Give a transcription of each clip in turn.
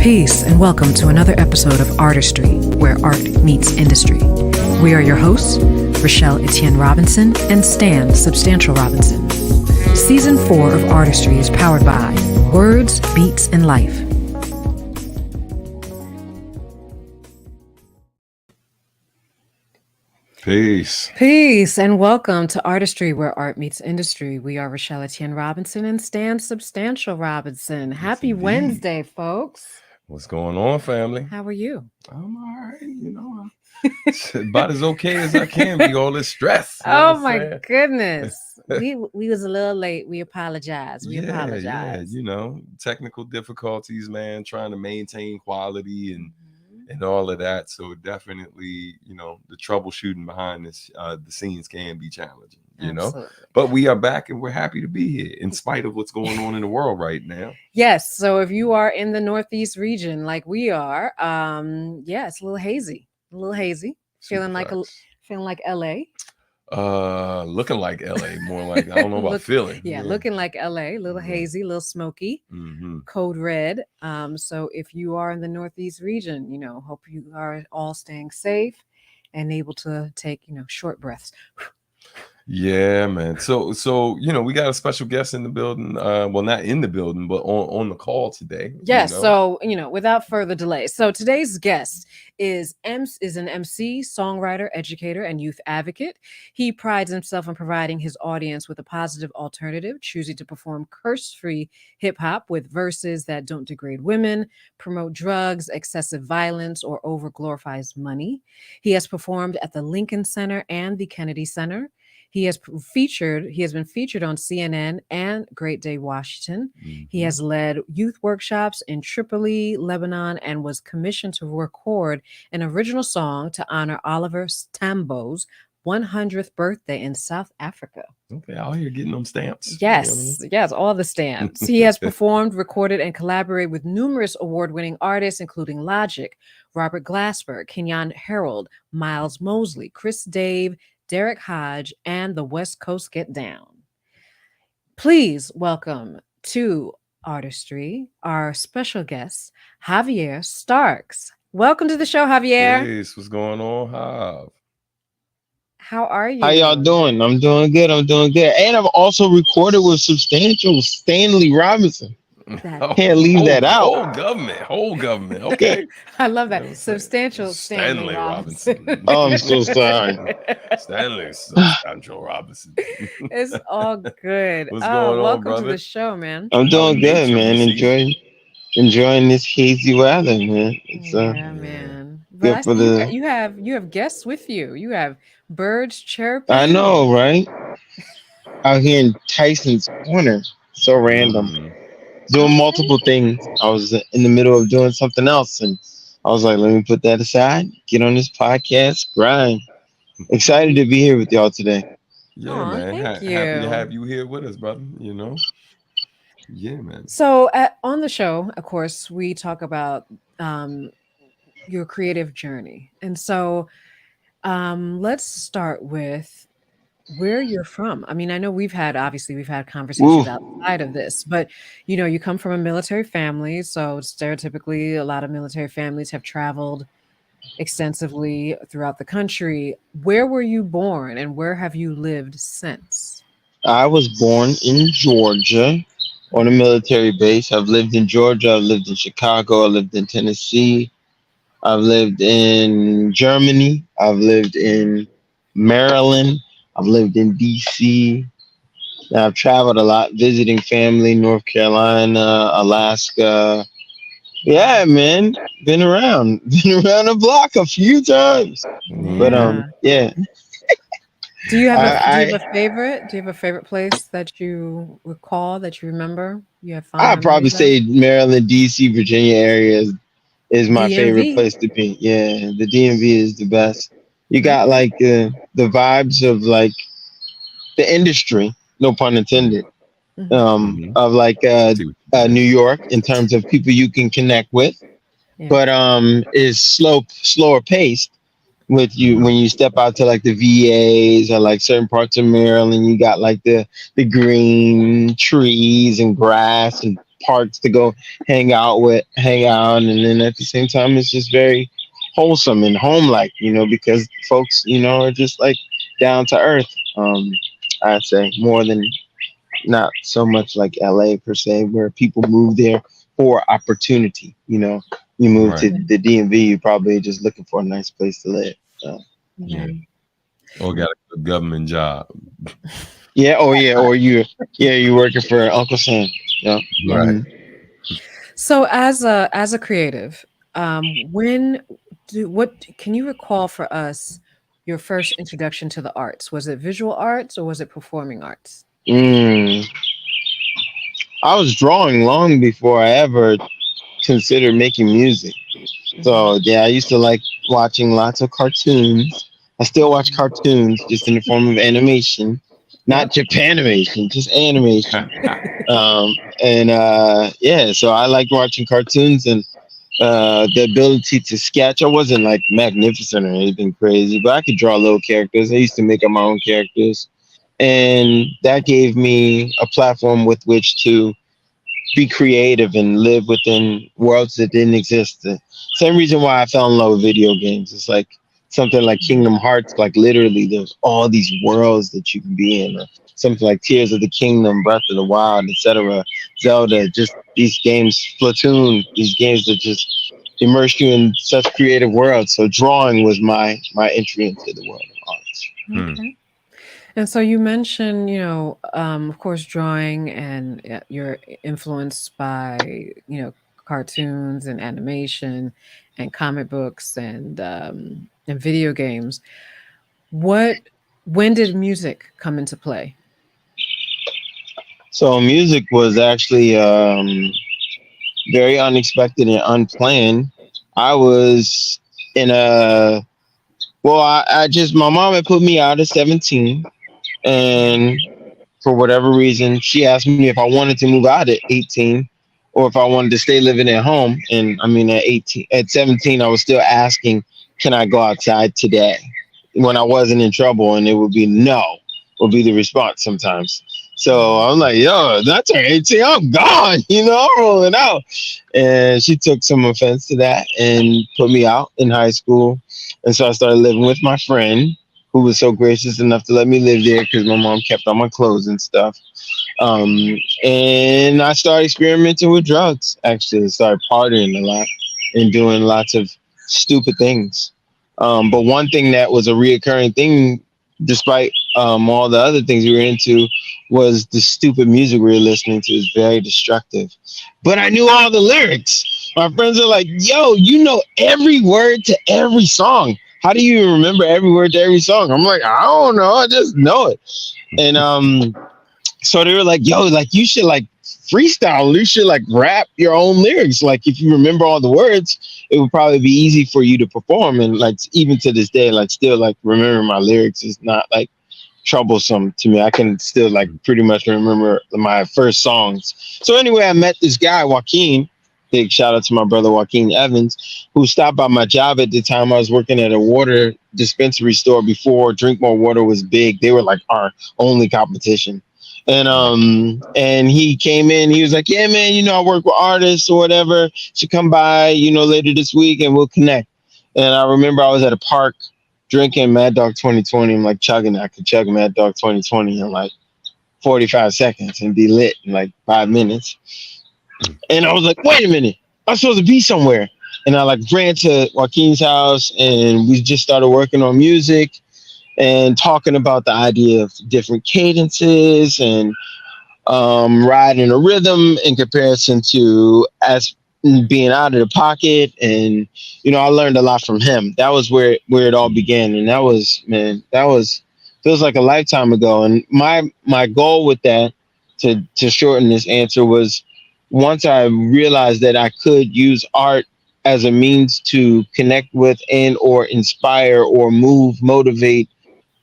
Peace and welcome to another episode of Artistry, where art meets industry. We are your hosts, Rochelle Etienne Robinson and Stan Substantial Robinson. Season 4 of Artistry is powered by Words, Beats, and Life. Peace and welcome to Artistry, where art meets industry. We are Rochelle Etienne Robinson and Stan Substantial Robinson. Happy Wednesday, folks. What's going on, family? How are you? I'm all right, about as okay as I can be, all this stress. Oh my goodness. we was a little late. We apologize. Yeah, technical difficulties, man, trying to maintain quality and all of that. So definitely, the troubleshooting behind this, the scenes can be challenging, Absolutely. But we are back and we're happy to be here in spite of what's going on in the world right now. Yes. So if you are in the Northeast region, like we are, it's a little hazy, feeling like LA. Looking like LA, more like, I don't know about feeling. Yeah, looking like LA, a little hazy, a little smoky, code red. So if you are in the Northeast region, hope you are all staying safe and able to take, short breaths. Yeah, man. So we got a special guest in the building. Well, not in the building, but on the call today. Yes. So, without further delay. So today's guest is an emcee, songwriter, educator, and youth advocate. He prides himself on providing his audience with a positive alternative, choosing to perform curse-free hip-hop with verses that don't degrade women, promote drugs, excessive violence, or over-glorifies money. He has performed at the Lincoln Center and the Kennedy Center. He has been featured on CNN and Great Day Washington. He has led youth workshops in Tripoli, Lebanon, and was commissioned to record an original song to honor Oliver Tambo's 100th birthday in South Africa. Okay, out here getting them stamps. Yes, all the stamps. He has performed, recorded, and collaborated with numerous award-winning artists, including Logic, Robert Glasper, Keyon Harrold, Miles Mosley, Chris Dave, Derrick Hodge, and the West Coast Get Down. Please welcome to Artistry our special guest, Javier Starks. Welcome to the show, Javier. Hey, what's going on, Jav? How are you? How y'all doing? I'm doing good. And I've also recorded with Substantial Stanley Robinson. Can't leave that out. Whole government. Okay. I love that. Substantial Stanley Robinson. Oh, I'm so sorry. Stanley Substantial Robinson. It's all good. What's going on, welcome brother? to the show, man. I'm doing good, man. Enjoying this hazy weather, man. It's man. But you have guests with you. You have birds chirping. I know, right? Out here in Tyson's Corner. So random. Doing multiple things. I was in the middle of doing something else, and I was like, let me put that aside, get on this podcast, grind. Excited to be here with y'all today. Yeah, man. Thank you. Happy to have you here with us, brother. Yeah, man. So on the show, of course, we talk about your creative journey. And so let's start with where you're from. I mean, I know we've had conversations outside of this, but you come from a military family. So stereotypically, a lot of military families have traveled extensively throughout the country. Where were you born and where have you lived since? I was born in Georgia on a military base. I've lived in Georgia. I've lived in Chicago. I lived in Tennessee. I've lived in Germany. I've lived in Maryland. I've lived in DC. I've traveled a lot, visiting family, North Carolina, Alaska. Yeah, man, been around the block a few times. Yeah. But yeah. Do you have a favorite? Do you have a favorite place that you recall, that you remember? You have fun. I'd probably say Maryland, DC, Virginia area is my favorite place to be. Yeah, the DMV is the best. You got like the vibes of like the industry, no pun intended, of like New York in terms of people you can connect with, but is slower paced with you when you step out to like the VAs or like certain parts of Maryland. You got like the green trees and grass and parks to go hang out, and then at the same time, it's just very wholesome and home-like, because folks, are just like down to earth. I'd say more than not so much like LA per se, where people move there for opportunity. You move Right. to the DMV, you're probably just looking for a nice place to live. So. Yeah. Or got a good government job. Yeah. Oh, yeah. Or you're working for Uncle Sam. Yeah. Right. Mhm. So as a creative, what can you recall for us your first introduction to the arts? Was it visual arts or was it performing arts? I was drawing long before I ever considered making music. So yeah, I used to like watching lots of cartoons. I still watch cartoons, just in the form of animation, not Japanimation, just animation. And yeah, so I liked watching cartoons, and the ability to sketch. I wasn't like magnificent or anything crazy, but I could draw little characters. I used to make up my own characters, and that gave me a platform with which to be creative and live within worlds that didn't exist. The same reason why I fell in love with video games. It's like something like Kingdom Hearts, like literally there's all these worlds that you can be in. Or something like Tears of the Kingdom, Breath of the Wild, etc. Zelda, just these games, Splatoon, these games that just immerse you in such creative worlds. So drawing was my entry into the world of arts. Okay. And so you mentioned, of course, drawing, and you're influenced by, cartoons and animation and comic books and video games. When did music come into play? So music was actually very unexpected and unplanned. I was in my mom had put me out at 17, and for whatever reason, she asked me if I wanted to move out at 18 or if I wanted to stay living at home. And I mean, at 17, I was still asking, can I go outside today? When I wasn't in trouble, and it would be no, would be the response sometimes. So I'm like, yo, that's her 18. I'm gone, I'm rolling out. And she took some offense to that and put me out in high school. And so I started living with my friend, who was so gracious enough to let me live there because my mom kept all my clothes and stuff. And I started experimenting with drugs, actually. I started partying a lot and doing lots of stupid things. But one thing that was a reoccurring thing, despite all the other things we were into, was the stupid music we were listening to. Is very destructive. But I knew all the lyrics. My friends are like, yo, you know every word to every song. How do you remember every word to every song? I'm like, I don't know. I just know it. And so they were like, yo, like you should like freestyle. You should like rap your own lyrics. Like if you remember all the words, it would probably be easy for you to perform. And like even to this day, like still like remembering my lyrics is not like troublesome to me. I can still like pretty much remember my first songs. So anyway, I met this guy, Joaquin. Big shout out to my brother Joaquin Evans, who stopped by my job at the time. I was working at a water dispensary store before Drink More Water was big. They were like our only competition. And he came in, he was like, yeah, man, I work with artists or whatever. Should come by, later this week and we'll connect. And I remember I was at a park drinking Mad Dog 2020. I'm like chugging. I could chug Mad Dog 2020 in like 45 seconds and be lit in like 5 minutes. And I was like, wait a minute, I'm supposed to be somewhere. And I like ran to Joaquin's house and we just started working on music and talking about the idea of different cadences and riding a rhythm in comparison to as being out of the pocket. And, I learned a lot from him. That was where it all began. And feels like a lifetime ago. And my goal with that, to shorten this answer, was once I realized that I could use art as a means to connect with and or inspire or motivate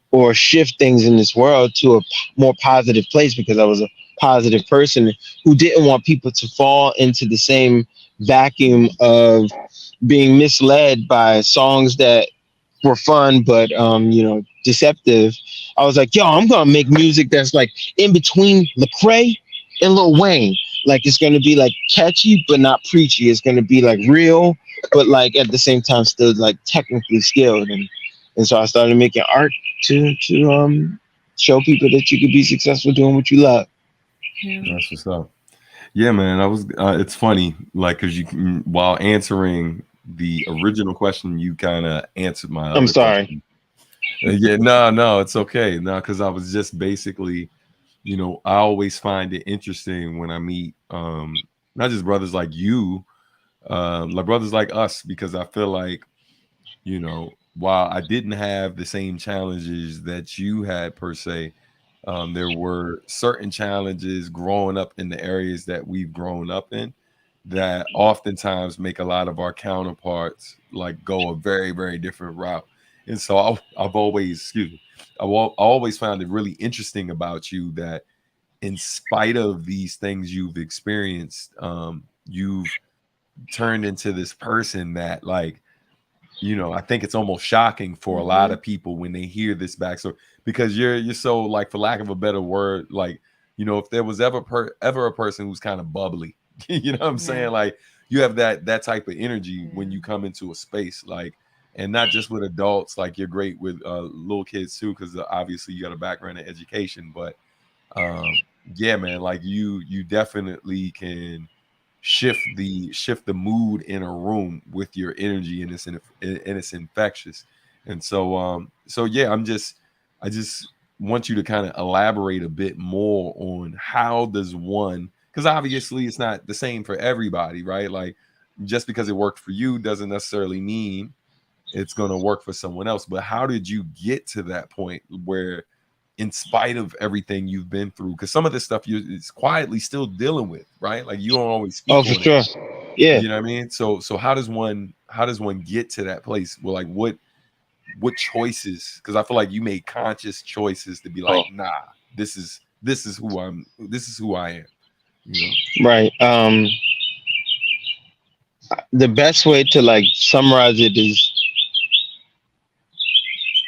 or shift things in this world to a more positive place, because I was a positive person who didn't want people to fall into the same vacuum of being misled by songs that were fun but deceptive. I was like, yo, I'm gonna make music that's like in between Lecrae and Lil Wayne. like it's gonna be like catchy but not preachy. It's gonna be like real, but like at the same time still like technically skilled. And so I started making art to show people that you could be successful doing what you love. That's what's up. Yeah, man. I was. It's funny, like, because while answering the original question, you kind of answered my other I'm sorry. question. Yeah, no, it's okay. No, because I was just basically, I always find it interesting when I meet not just brothers like you, like brothers like us, because I feel like, while I didn't have the same challenges that you had per se, there were certain challenges growing up in the areas that we've grown up in that oftentimes make a lot of our counterparts like go a very, very different route. And so I've always, excuse me, I always found it really interesting about you that in spite of these things you've experienced, you've turned into this person that, like, I think it's almost shocking for a lot of people when they hear this backstory, because you're so, like, for lack of a better word, like, if there was ever a person who's kind of bubbly, you know what I'm saying? Like, you have that type of energy when you come into a space, like, and not just with adults, like you're great with little kids too, because obviously you got a background in education, but yeah, man, like you definitely can shift the mood in a room with your energy, and it's infectious. And so yeah, I just want you to kind of elaborate a bit more on how does one, because obviously it's not the same for everybody, right? Like, just because it worked for you doesn't necessarily mean it's going to work for someone else. But how did you get to that point where, in spite of everything you've been through, because some of this stuff you're quietly still dealing with, right? Like, you don't always speak Oh, for sure. Yeah. You know what I mean? So how does one get to that place where, like, what choices? Because I feel like you made conscious choices to be like, nah, this is who I am. Right. The best way to like summarize it is,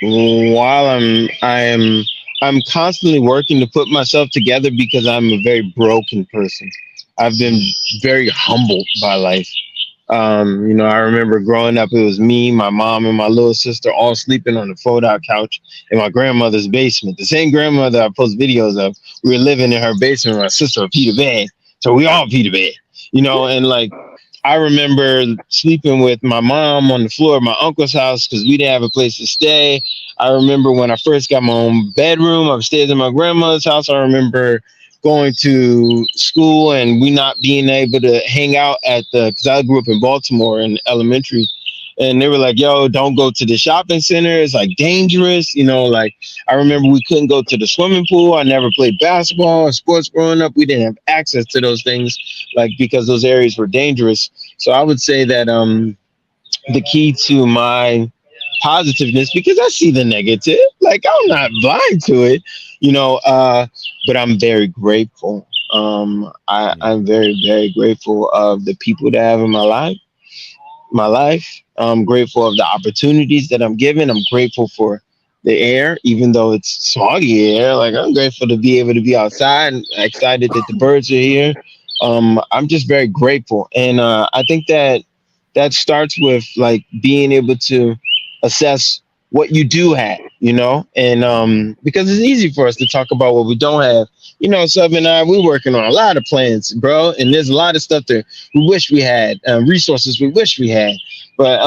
while I'm constantly working to put myself together because I'm a very broken person. I've been very humbled by life. I remember growing up, it was me, my mom, and my little sister all sleeping on the fold-out couch in my grandmother's basement. The same grandmother I post videos of, we were living in her basement. My sister would pee the bed, so we all pee the bed. And like, I remember sleeping with my mom on the floor of my uncle's house because we didn't have a place to stay. I remember when I first got my own bedroom upstairs in my grandmother's house. I remember going to school and we not being able to hang out because I grew up in Baltimore in elementary, and they were like, yo, don't go to the shopping center. It's like dangerous. Like, I remember we couldn't go to the swimming pool. I never played basketball or sports growing up. We didn't have access to those things, like, because those areas were dangerous. So I would say that the key to my positiveness, because I see the negative, like, I'm not blind to it, but I'm very grateful. I'm very, very grateful of the people that I have in my life. I'm grateful of the opportunities that I'm given. I'm grateful for the air, even though it's smoggy air. Like, I'm grateful to be able to be outside and excited that the birds are here. I'm just very grateful. And I think that starts with, like, being able to assess what you do have, and because it's easy for us to talk about what we don't have. Sub and I, we're working on a lot of plans, bro, and there's a lot of stuff that we wish we had, resources we wish we had. But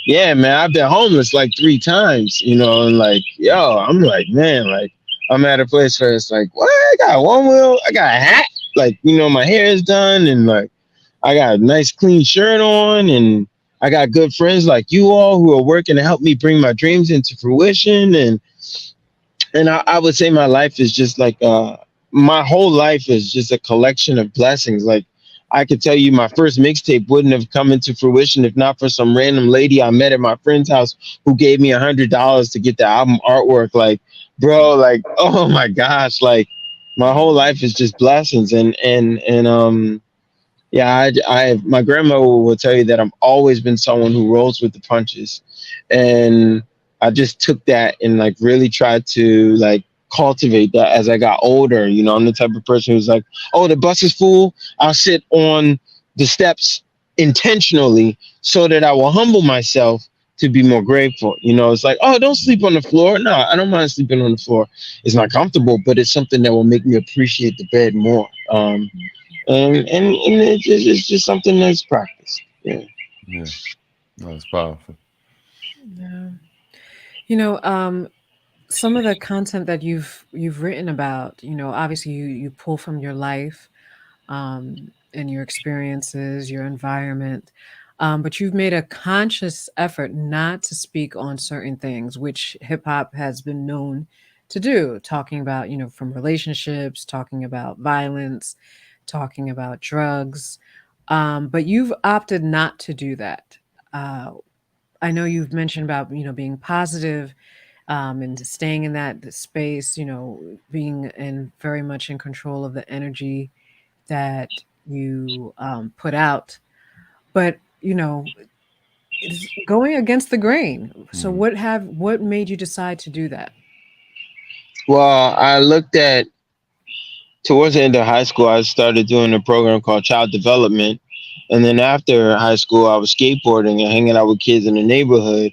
yeah, man, I've been homeless like 3 times, and like, yo, I'm like, man, like, I'm at a place where it's like, what? I got Onewheel, I got a hat, like, my hair is done, and like, I got a nice clean shirt on, and I got good friends like you all who are working to help me bring my dreams into fruition. And I would say my life is just like, my whole life is just a collection of blessings. Like, I could tell you my first mixtape wouldn't have come into fruition if not for some random lady I met at my friend's house who gave me $100 to get the album artwork. Like, bro, like, oh my gosh, like, my whole life is just blessings. And yeah, my grandma will tell you that I've always been someone who rolls with the punches, and I just took that and like really tried to like cultivate that as I got older. You know, I'm the type of person who's like, oh, the bus is full. I'll sit on the steps intentionally so that I will humble myself to be more grateful. You know, it's like, oh, don't sleep on the floor. No, I don't mind sleeping on the floor. It's not comfortable, but it's something that will make me appreciate the bed more. And it's just something that's practiced. Yeah. Yeah, no, it's powerful. Yeah. You know, some of the content that you've written about, obviously you pull from your life, and your experiences, your environment. But you've made a conscious effort not to speak on certain things, which hip hop has been known to do, talking about, from relationships, talking about violence, talking about drugs. But you've opted not to do that. Uh, I know you've mentioned about, being positive, and staying in that space, being in very much in control of the energy that you put out. But it's going against the grain. So Mm. what made you decide to do that? Well, I looked at towards the end of high school, I started doing a program called Child Development. And then after high school, I was skateboarding and hanging out with kids in the neighborhood.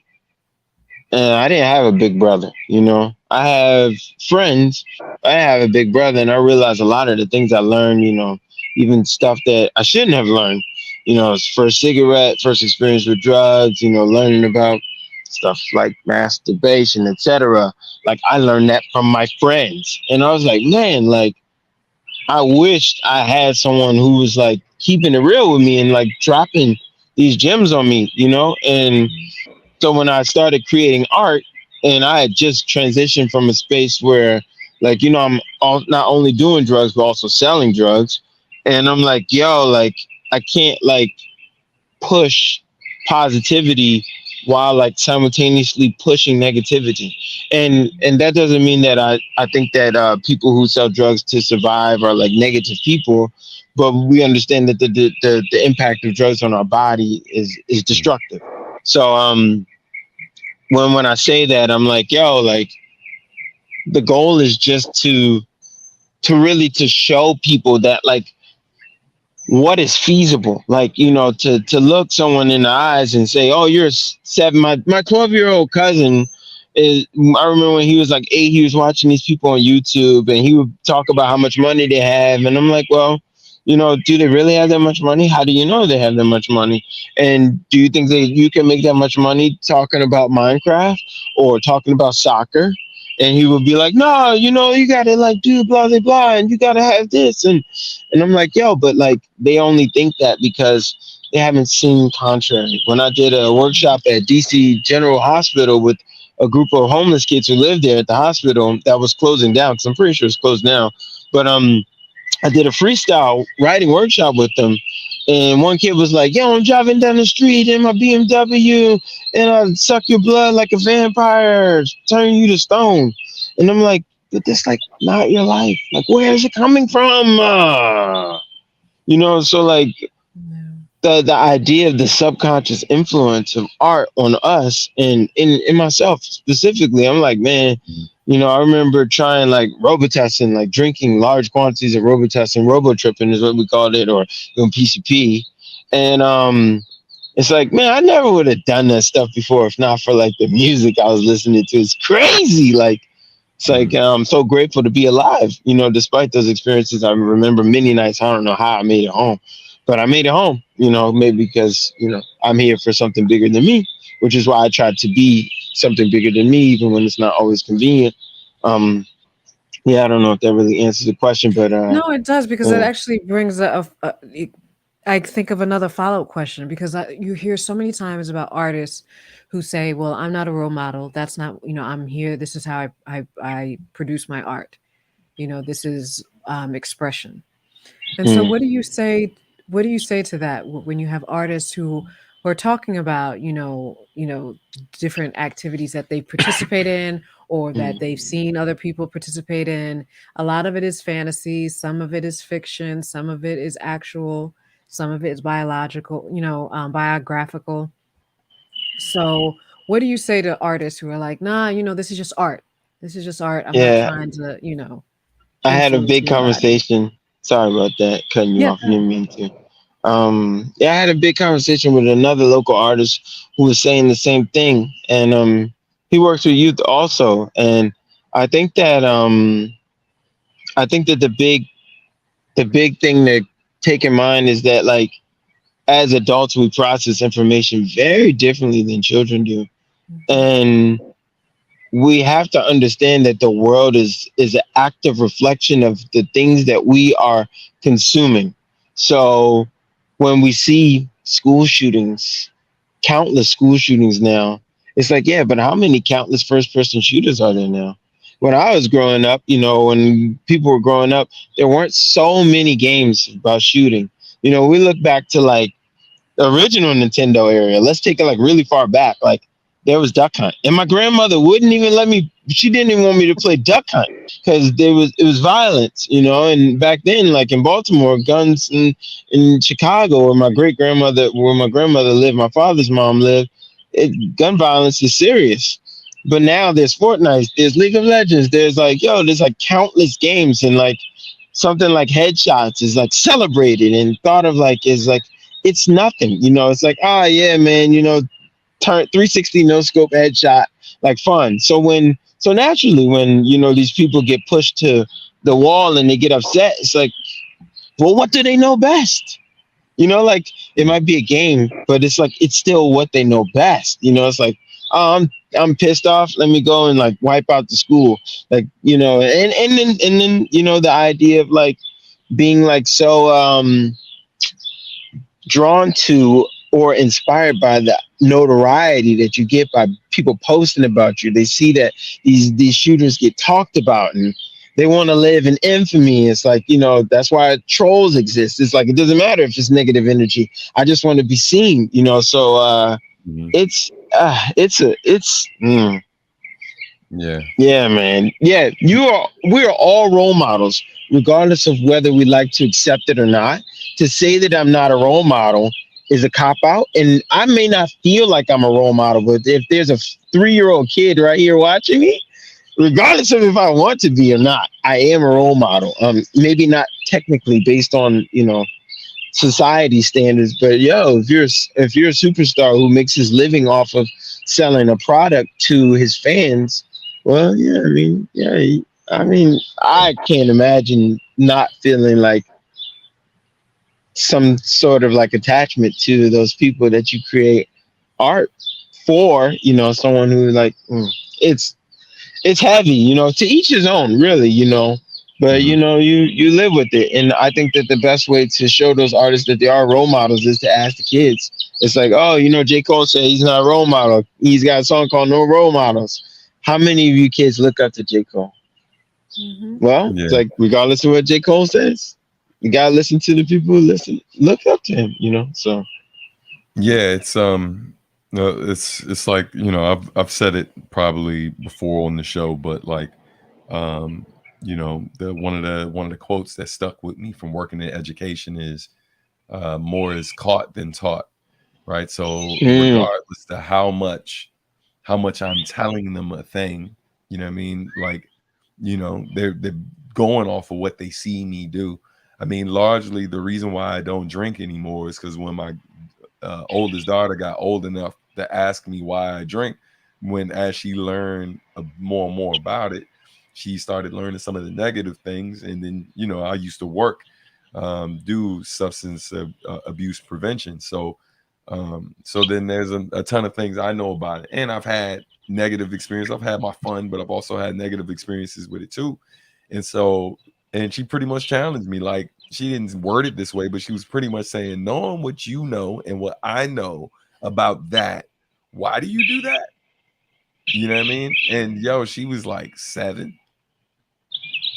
And I didn't have a big brother, you know. I have friends. I have a big brother, and I realized a lot of the things I learned, you know, even stuff that I shouldn't have learned. You know, first cigarette, first experience with drugs, you know, learning about stuff like masturbation, etc. Like I learned that from my friends. And I was like, man, like I wished I had someone who was like keeping it real with me and like dropping these gems on me, you know? And so when I started creating art and I had just transitioned from a space where like, you know, not only doing drugs, but also selling drugs. And I'm like, yo, like I can't like push positivity while like simultaneously pushing negativity. And that doesn't mean that I think that people who sell drugs to survive are like negative people, but we understand that the impact of drugs on our body is Mm. destructive. So when I say that, I'm like, yo, like the goal is just to really to show people that like what is feasible, like, you know, to look someone in the eyes and say, oh, you're 7. My 12-year-old cousin is, I remember when he was like 8, he was watching these people on YouTube and he would talk about how much money they have, and I'm like, well, you know, do they really have that much money? How do you know they have that much money? And do you think that you can make that much money talking about Minecraft or talking about soccer? And he would be like, no, you know, you gotta like do blah blah blah, and you gotta have this. And I'm like, yo, but like they only think that because they haven't seen contrary. When I did a workshop at DC General Hospital with a group of homeless kids who lived there at the hospital that was closing down, because I'm pretty sure it's closed now. But I did a freestyle writing workshop with them. And one kid was like, yo, I'm driving down the street in my BMW and I suck your blood like a vampire, turn you to stone. And I'm like, but that's like not your life. Like, where is it coming from? You know, so like Yeah. the idea of the subconscious influence of art on us and in myself specifically, I'm like, man, you know, I remember trying like Robitussin, like drinking large quantities of Robitussin, Robotripping is what we called it, or doing PCP. And it's like, man, I never would have done that stuff before if not for like the music I was listening to. It's crazy. Like it's like Mm. I'm so grateful to be alive, you know, despite those experiences. I remember many nights, I don't know how I made it home, but I made it home, you know, maybe because, you know, I'm here for something bigger than me, which is why I try to be something bigger than me, even when it's not always convenient. Um, yeah, I don't know if that really answers the question, but No, it does, because it yeah. actually brings I think of another follow-up question, because you hear so many times about artists who say, "Well, I'm not a role model. That's not, I'm here. This is how I produce my art. This is expression." And so, Mm. what do you say to that when you have artists who are talking about, different activities that they participate in, or that they've seen other people participate in? A lot of it is fantasy, some of it is fiction, some of it is actual, some of it is biological, biographical. So, what do you say to artists who are like, "Nah, this is just art. This is just art. I'm not Yeah, trying to, you know, I had a influence big anybody. conversation. Sorry about that, cutting you Yeah. off. I didn't mean to. Yeah, I had a big conversation with another local artist who was saying the same thing, and he works with youth also. And I think that the big thing to take in mind is that, like, as adults, we process information very differently than children do, Mhm. and we have to understand that the world is an active reflection of the things that we are consuming. So when we see school shootings, countless school shootings now, it's like, yeah, but how many countless first person shooters are there now? When I was growing up, when people were growing up, there weren't so many games about shooting. We look back to, like, the original Nintendo area. Let's take it, like, really far back. Like, there was Duck Hunt, and my grandmother wouldn't even let me. She didn't even want me to play Duck Hunt because it was violence, And back then, like in Baltimore, guns in Chicago, where my grandmother lived, my father's mom lived, gun violence is serious. But now there's Fortnite, there's League of Legends, there's like countless games, and like something like headshots is like celebrated and thought of like is like it's nothing, It's like, yeah, man, turn 360 no scope headshot, like fun. So naturally, when these people get pushed to the wall and they get upset, it's like, well, what do they know best? Like, it might be a game, but it's like it's still what they know best. It's like, oh, I'm pissed off. Let me go and like wipe out the school, like, and then the idea of like being like so drawn to or inspired by the notoriety that you get by people posting about you. They see that these shooters get talked about and they want to live in infamy. It's like, that's why trolls exist. It's like, it doesn't matter if it's negative energy. I just want to be seen, So Mhm. it's Yeah. yeah, man. Yeah, we're all role models, regardless of whether we like to accept it or not. To say that I'm not a role model is a cop out, and I may not feel like I'm a role model, but if there's a 3-year-old kid right here watching me, regardless of if I want to be or not, I am a role model. Maybe not technically based on society standards, but if you're a superstar who makes his living off of selling a product to his fans, well, yeah, I can't imagine not feeling like some sort of like attachment to those people that you create art for. Someone who like it's heavy, to each his own, really, but Mhm. you live with it. And I think that the best way to show those artists that they are role models is to ask the kids. It's like, oh, J. Cole said he's not a role model. He's got a song called No Role Models. How many of you kids look up to J. Cole? Mhm. Well, it's Yeah. like, regardless of what J. Cole says, you gotta listen to the people who look up to him, so Yeah, no, it's like, I've said it probably before on the show, but like, um, the one of the quotes that stuck with me from working in education is, more is caught than taught, right? So mm, regardless to how much I'm telling them a thing, you know what I mean? Like, they're going off of what they see me do. I mean, largely the reason why I don't drink anymore is because when my oldest daughter got old enough to ask me why I drink, when as she learned more and more about it, she started learning some of the negative things. And then, I used to work, do substance abuse prevention. So then there's a ton of things I know about it. And I've had negative experience. I've had my fun, but I've also had negative experiences with it too. And so, and she pretty much challenged me. Like, she didn't word it this way, but she was pretty much saying, knowing what you know and what I know about that, why do you do that? You know what I mean? And yo, she was like 7.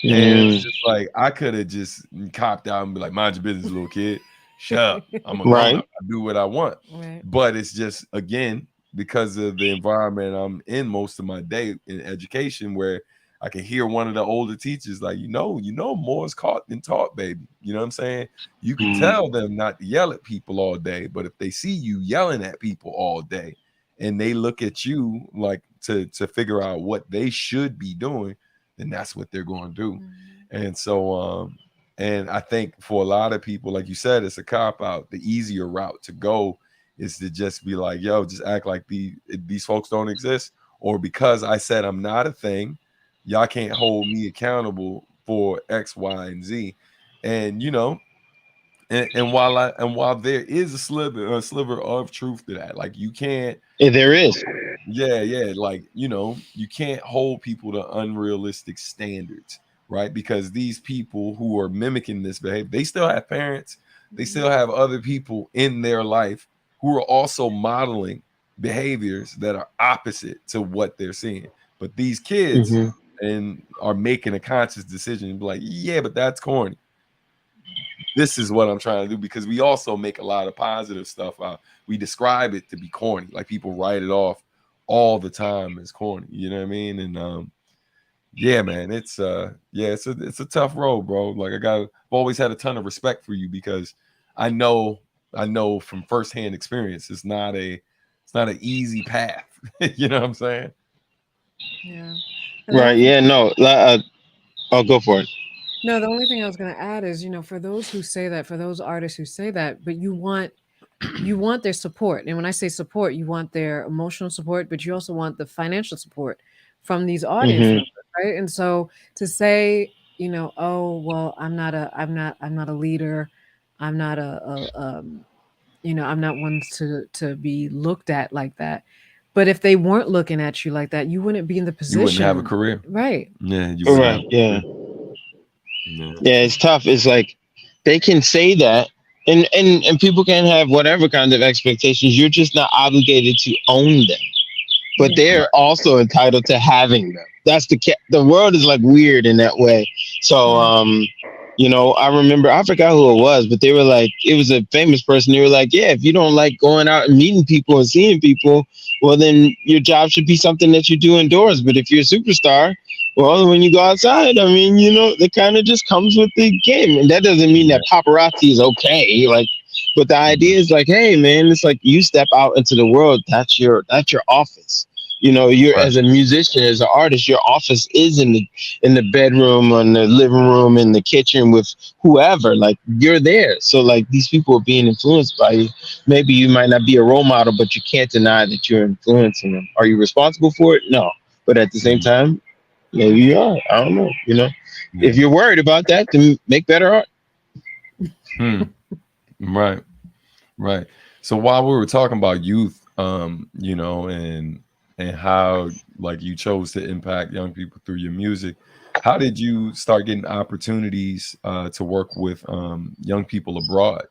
And it's mm, just like, I could have just copped out and be like, mind your business, little kid. Shut up. I'm a grown right. up. I do what I want. Right. But it's just, again, because of the environment I'm in most of my day in education, where I can hear one of the older teachers like, more is caught than taught, baby. You know what I'm saying? You can Mm, tell them not to yell at people all day, but if they see you yelling at people all day and they look at you like to figure out what they should be doing, then that's what they're going to do. And so and I think for a lot of people, like you said, it's a cop out. The easier route to go is to just be like, yo, just act like these folks don't exist, or because I said I'm not a thing, y'all can't hold me accountable for X, Y, and Z. And you know, and while there is a sliver of truth to that, like you can't, There is. yeah, like, you know, you can't hold people to unrealistic standards, right? Because these people who are mimicking this behavior, they still have parents, they still have other people in their life who are also modeling behaviors that are opposite to what they're seeing. But these kids and are making a conscious decision and be like, yeah, but that's corny. This is what I'm trying to do, because we also make a lot of positive stuff out. We describe it to be corny, like people write it off all the time as corny. You know what I mean? And yeah, man, it's it's a tough road, bro. Like I've always had a ton of respect for you, because I know from firsthand experience, it's not an easy path. You know what I'm saying? Yeah. Right. Yeah. No. I'll go for it. No, the only thing I was going to add is, you know, for those who say that, for those artists who say that, but you want their support. And when I say support, you want their emotional support, but you also want the financial support from these audience members, right? And so to say, you know, oh, well, I'm not a leader. I'm not you know, I'm not one to be looked at like that. But if they weren't looking at you like that, you wouldn't be in the position. You wouldn't have a career. Right. Yeah. You wouldn't have a career. Yeah, it's tough. It's like they can say that, and people can have whatever kind of expectations. You're just not obligated to own them, but they're also entitled to having them. That's the world is like weird in that way. So you know, I remember, I forgot who it was, but they were like, it was a famous person. They were like, yeah, if you don't like going out and meeting people and seeing people, well, then your job should be something that you do indoors. But if you're a superstar, well, when you go outside, I mean, you know, it kind of just comes with the game. And that doesn't mean that paparazzi is okay. Like, but the idea is like, hey, man, it's like you step out into the world. That's your office. You know, you're as a musician, as an artist, your office is in the bedroom, or in the living room, in the kitchen with whoever. Like, you're there. So like these people are being influenced by you. Maybe you might not be a role model, but you can't deny that you're influencing them. Are you responsible for it? No. But at the same time, maybe you are. I don't know. You know, if you're worried about that, then make better art. Right. So while we were talking about youth, you know, and how like you chose to impact young people through your music, how did you start getting opportunities to work with young people abroad?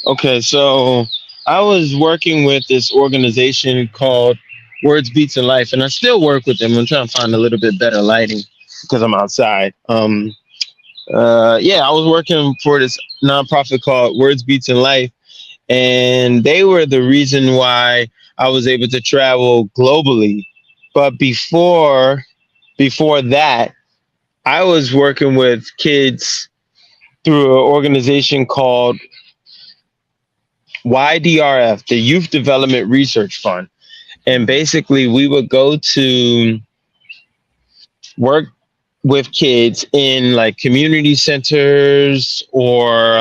Okay, so I was working with this organization called Words, Beats, and Life, and I still work with them. I'm trying to find a little bit better lighting because I'm outside. I was working for this nonprofit called Words, Beats, and Life, and they were the reason why I was able to travel globally. But before that, I was working with kids through an organization called YDRF, the Youth Development Research Fund. And basically we would go to work with kids in like community centers or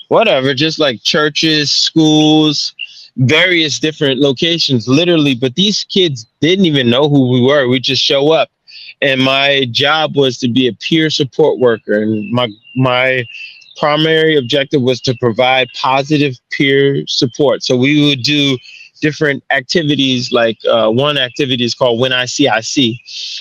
whatever, just like churches, schools, various different locations, literally. But these kids didn't even know who we were. We just show up. And my job was to be a peer support worker. And my primary objective was to provide positive peer support. So we would do different activities, like one activity is called When I See, I See.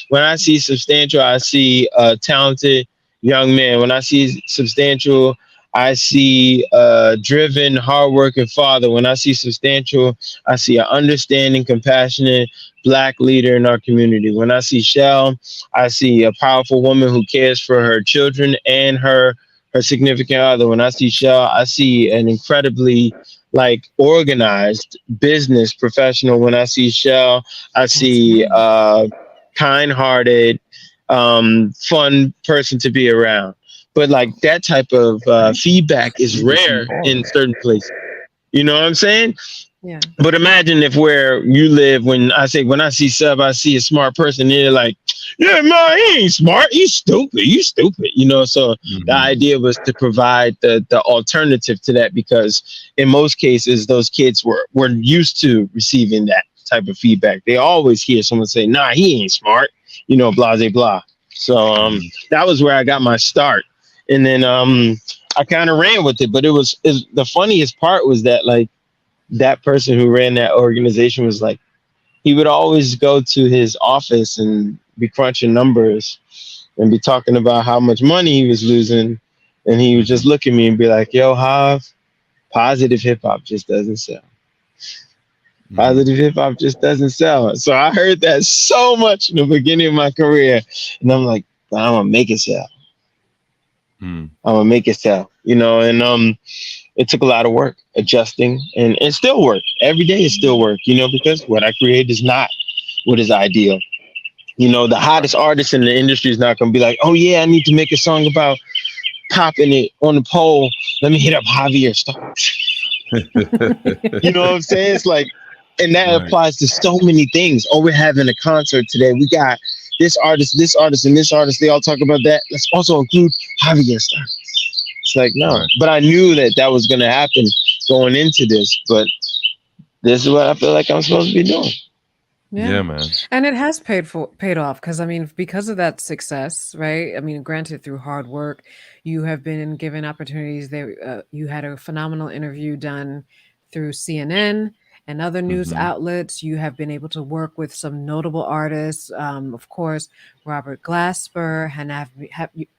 When I see substantial, I see a talented young man. When I see substantial, I see a driven, hardworking father. When I see substantial, I see an understanding, compassionate Black leader in our community. When I see Shell, I see a powerful woman who cares for her children and her significant other. When I see Shell, I see an incredibly like organized business professional. When I see Shell, I see a kind-hearted, fun person to be around. But like that type of feedback is rare in certain places. You know what I'm saying? Yeah. But imagine if where you live, when I see Sub, I see a smart person, they're like, yeah, man, he ain't smart. He's stupid. You stupid. So the idea was to provide the alternative to that, because in most cases, those kids were used to receiving that type of feedback. They always hear someone say, nah, he ain't smart, blah, blah, blah. So that was where I got my start. And then I kind of ran with it. But it was the funniest part was that, like, that person who ran that organization was like, he would always go to his office and be crunching numbers and be talking about how much money he was losing. And he would just look at me and be like, yo, Hav, positive hip hop just doesn't sell. Positive hip hop just doesn't sell. So I heard that so much in the beginning of my career. And I'm like, I'm going to make it sell. I'm going to make it sell, and it took a lot of work adjusting, and it still work. Every day is still work, because what I create is not what is ideal. The hottest artist in the industry is not going to be like, oh yeah, I need to make a song about popping it on the pole. Let me hit up Javier Starks. You know what I'm saying? It's like, and that applies to so many things. Oh, we're having a concert today. We got this artist, and this artist. They all talk about that. Let's also include Javier Starks. It's like, no, but I knew that was going to happen going into this, but this is what I feel like I'm supposed to be doing. Yeah, man. And it has paid off, because because of that success, right? Granted, through hard work, you have been given opportunities. There, you had a phenomenal interview done through CNN and other news outlets. You have been able to work with some notable artists, of course, Robert Glasper, and I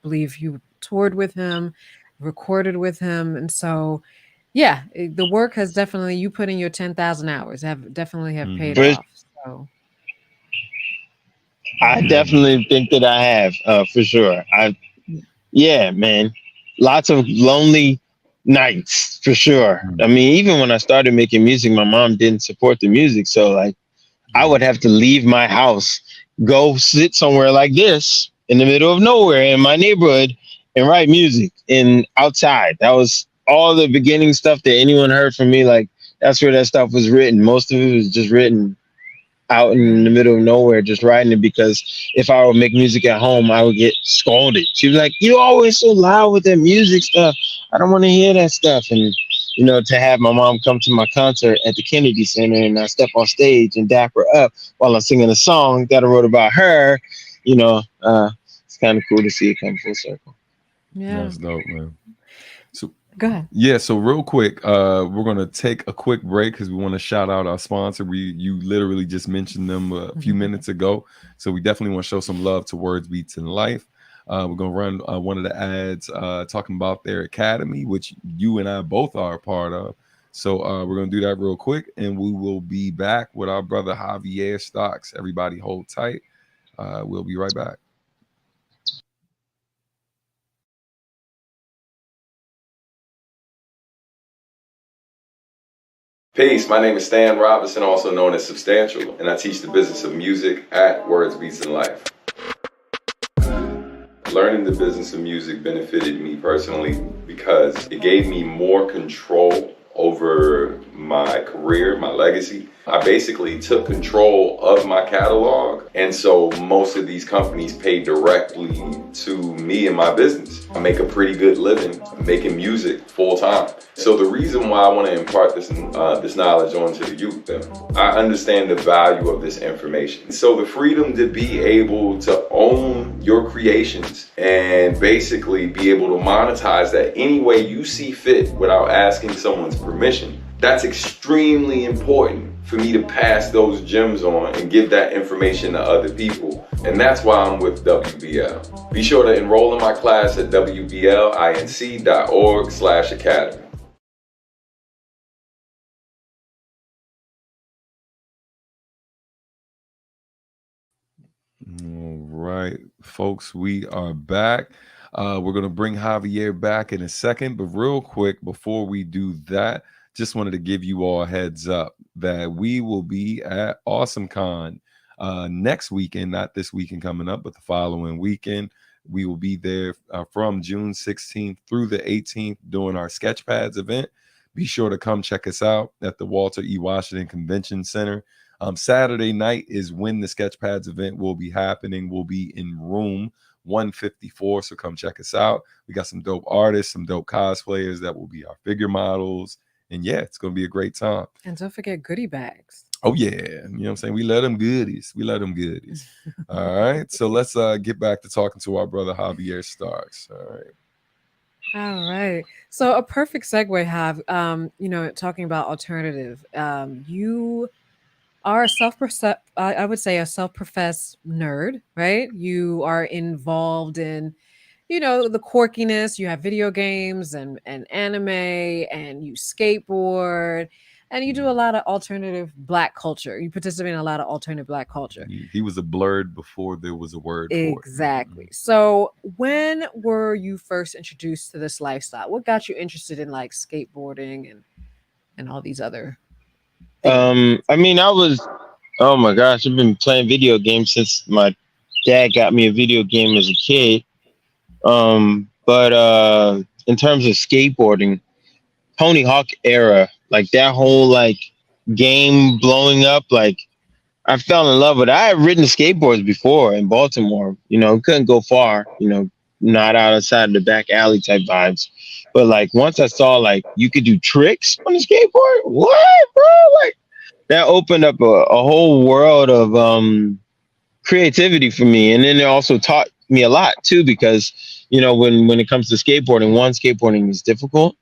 believe you toured with him, recorded with him, and so yeah, the work has definitely, you put in your 10,000 hours have paid off. So I definitely think that I have, for sure. Yeah, man, lots of lonely nights for sure. Even when I started making music, my mom didn't support the music, so like I would have to leave my house, go sit somewhere like this in the middle of nowhere in my neighborhood and write music outside. That was all the beginning stuff that anyone heard from me. Like, that's where that stuff was written. Most of it was just written out in the middle of nowhere, just writing it, because if I would make music at home, I would get scolded. She was like, "You always so loud with that music stuff. I don't want to hear that stuff." And to have my mom come to my concert at the Kennedy Center and I step on stage and dap her up while I'm singing a song that I wrote about her, it's kind of cool to see it come full circle. Yeah, that's dope, man. So go ahead. Yeah, so real quick, we're gonna take a quick break because we want to shout out our sponsor. You literally just mentioned them a few minutes ago, so we definitely want to show some love to Words, Beats, and Life. We're gonna run one of the ads talking about their academy, which you and I both are a part of. So we're gonna do that real quick, and we will be back with our brother Javier Starks. Everybody, hold tight. We'll be right back. Peace, my name is Stan Robinson, also known as Substantial, and I teach the business of music at Words, Beats, and Life. Learning the business of music benefited me personally because it gave me more control over my career, my legacy. I basically took control of my catalog, and so most of these companies pay directly to me and my business. I make a pretty good living making music full time. So the reason why I want to impart this knowledge onto the youth, I understand the value of this information. So the freedom to be able to own your creations and basically be able to monetize that any way you see fit without asking someone's permission, that's extremely important for me to pass those gems on and give that information to other people. And that's why I'm with WBL. Be sure to enroll in my class at wblinc.org/academy. All right, folks, we are back. We're going to bring Javier back in a second, but real quick, before we do that, just wanted to give you all a heads up that we will be at AwesomeCon next weekend, not this weekend coming up, but the following weekend. We will be there from June 16th through the 18th doing our Sketchpads event. be sure to come check us out at the Walter E. Washington Convention Center. Saturday night is when the Sketchpads event will be happening. We'll be in room 154, so come check us out. We got some dope artists, some dope cosplayers that will be our figure models, and yeah, it's gonna be a great time. And don't forget goodie bags. Oh yeah, you know what I'm saying? We let them goodies. All right, so let's get back to talking to our brother Javier Starks. All right. So a perfect segue, have talking about alternative. You are I would say a self-professed nerd, right? You are involved in, the quirkiness. You have video games and anime, and you skateboard, and you do a lot of alternative Black culture. You participate in a lot of alternative Black culture. He was a blurred before there was a word for it. Exactly. So when were you first introduced to this lifestyle? What got you interested in like skateboarding and all these other things? Oh my gosh, I've been playing video games since my dad got me a video game as a kid. But in terms of skateboarding, Tony Hawk era, like that whole like game blowing up, like I fell in love with it. I had ridden skateboards before in Baltimore, couldn't go far, not outside the back alley type vibes. But like once I saw like you could do tricks on the skateboard, what, bro? Like that opened up a whole world of creativity for me. And then it also taught me a lot too, because, when it comes to skateboarding, skateboarding is difficult.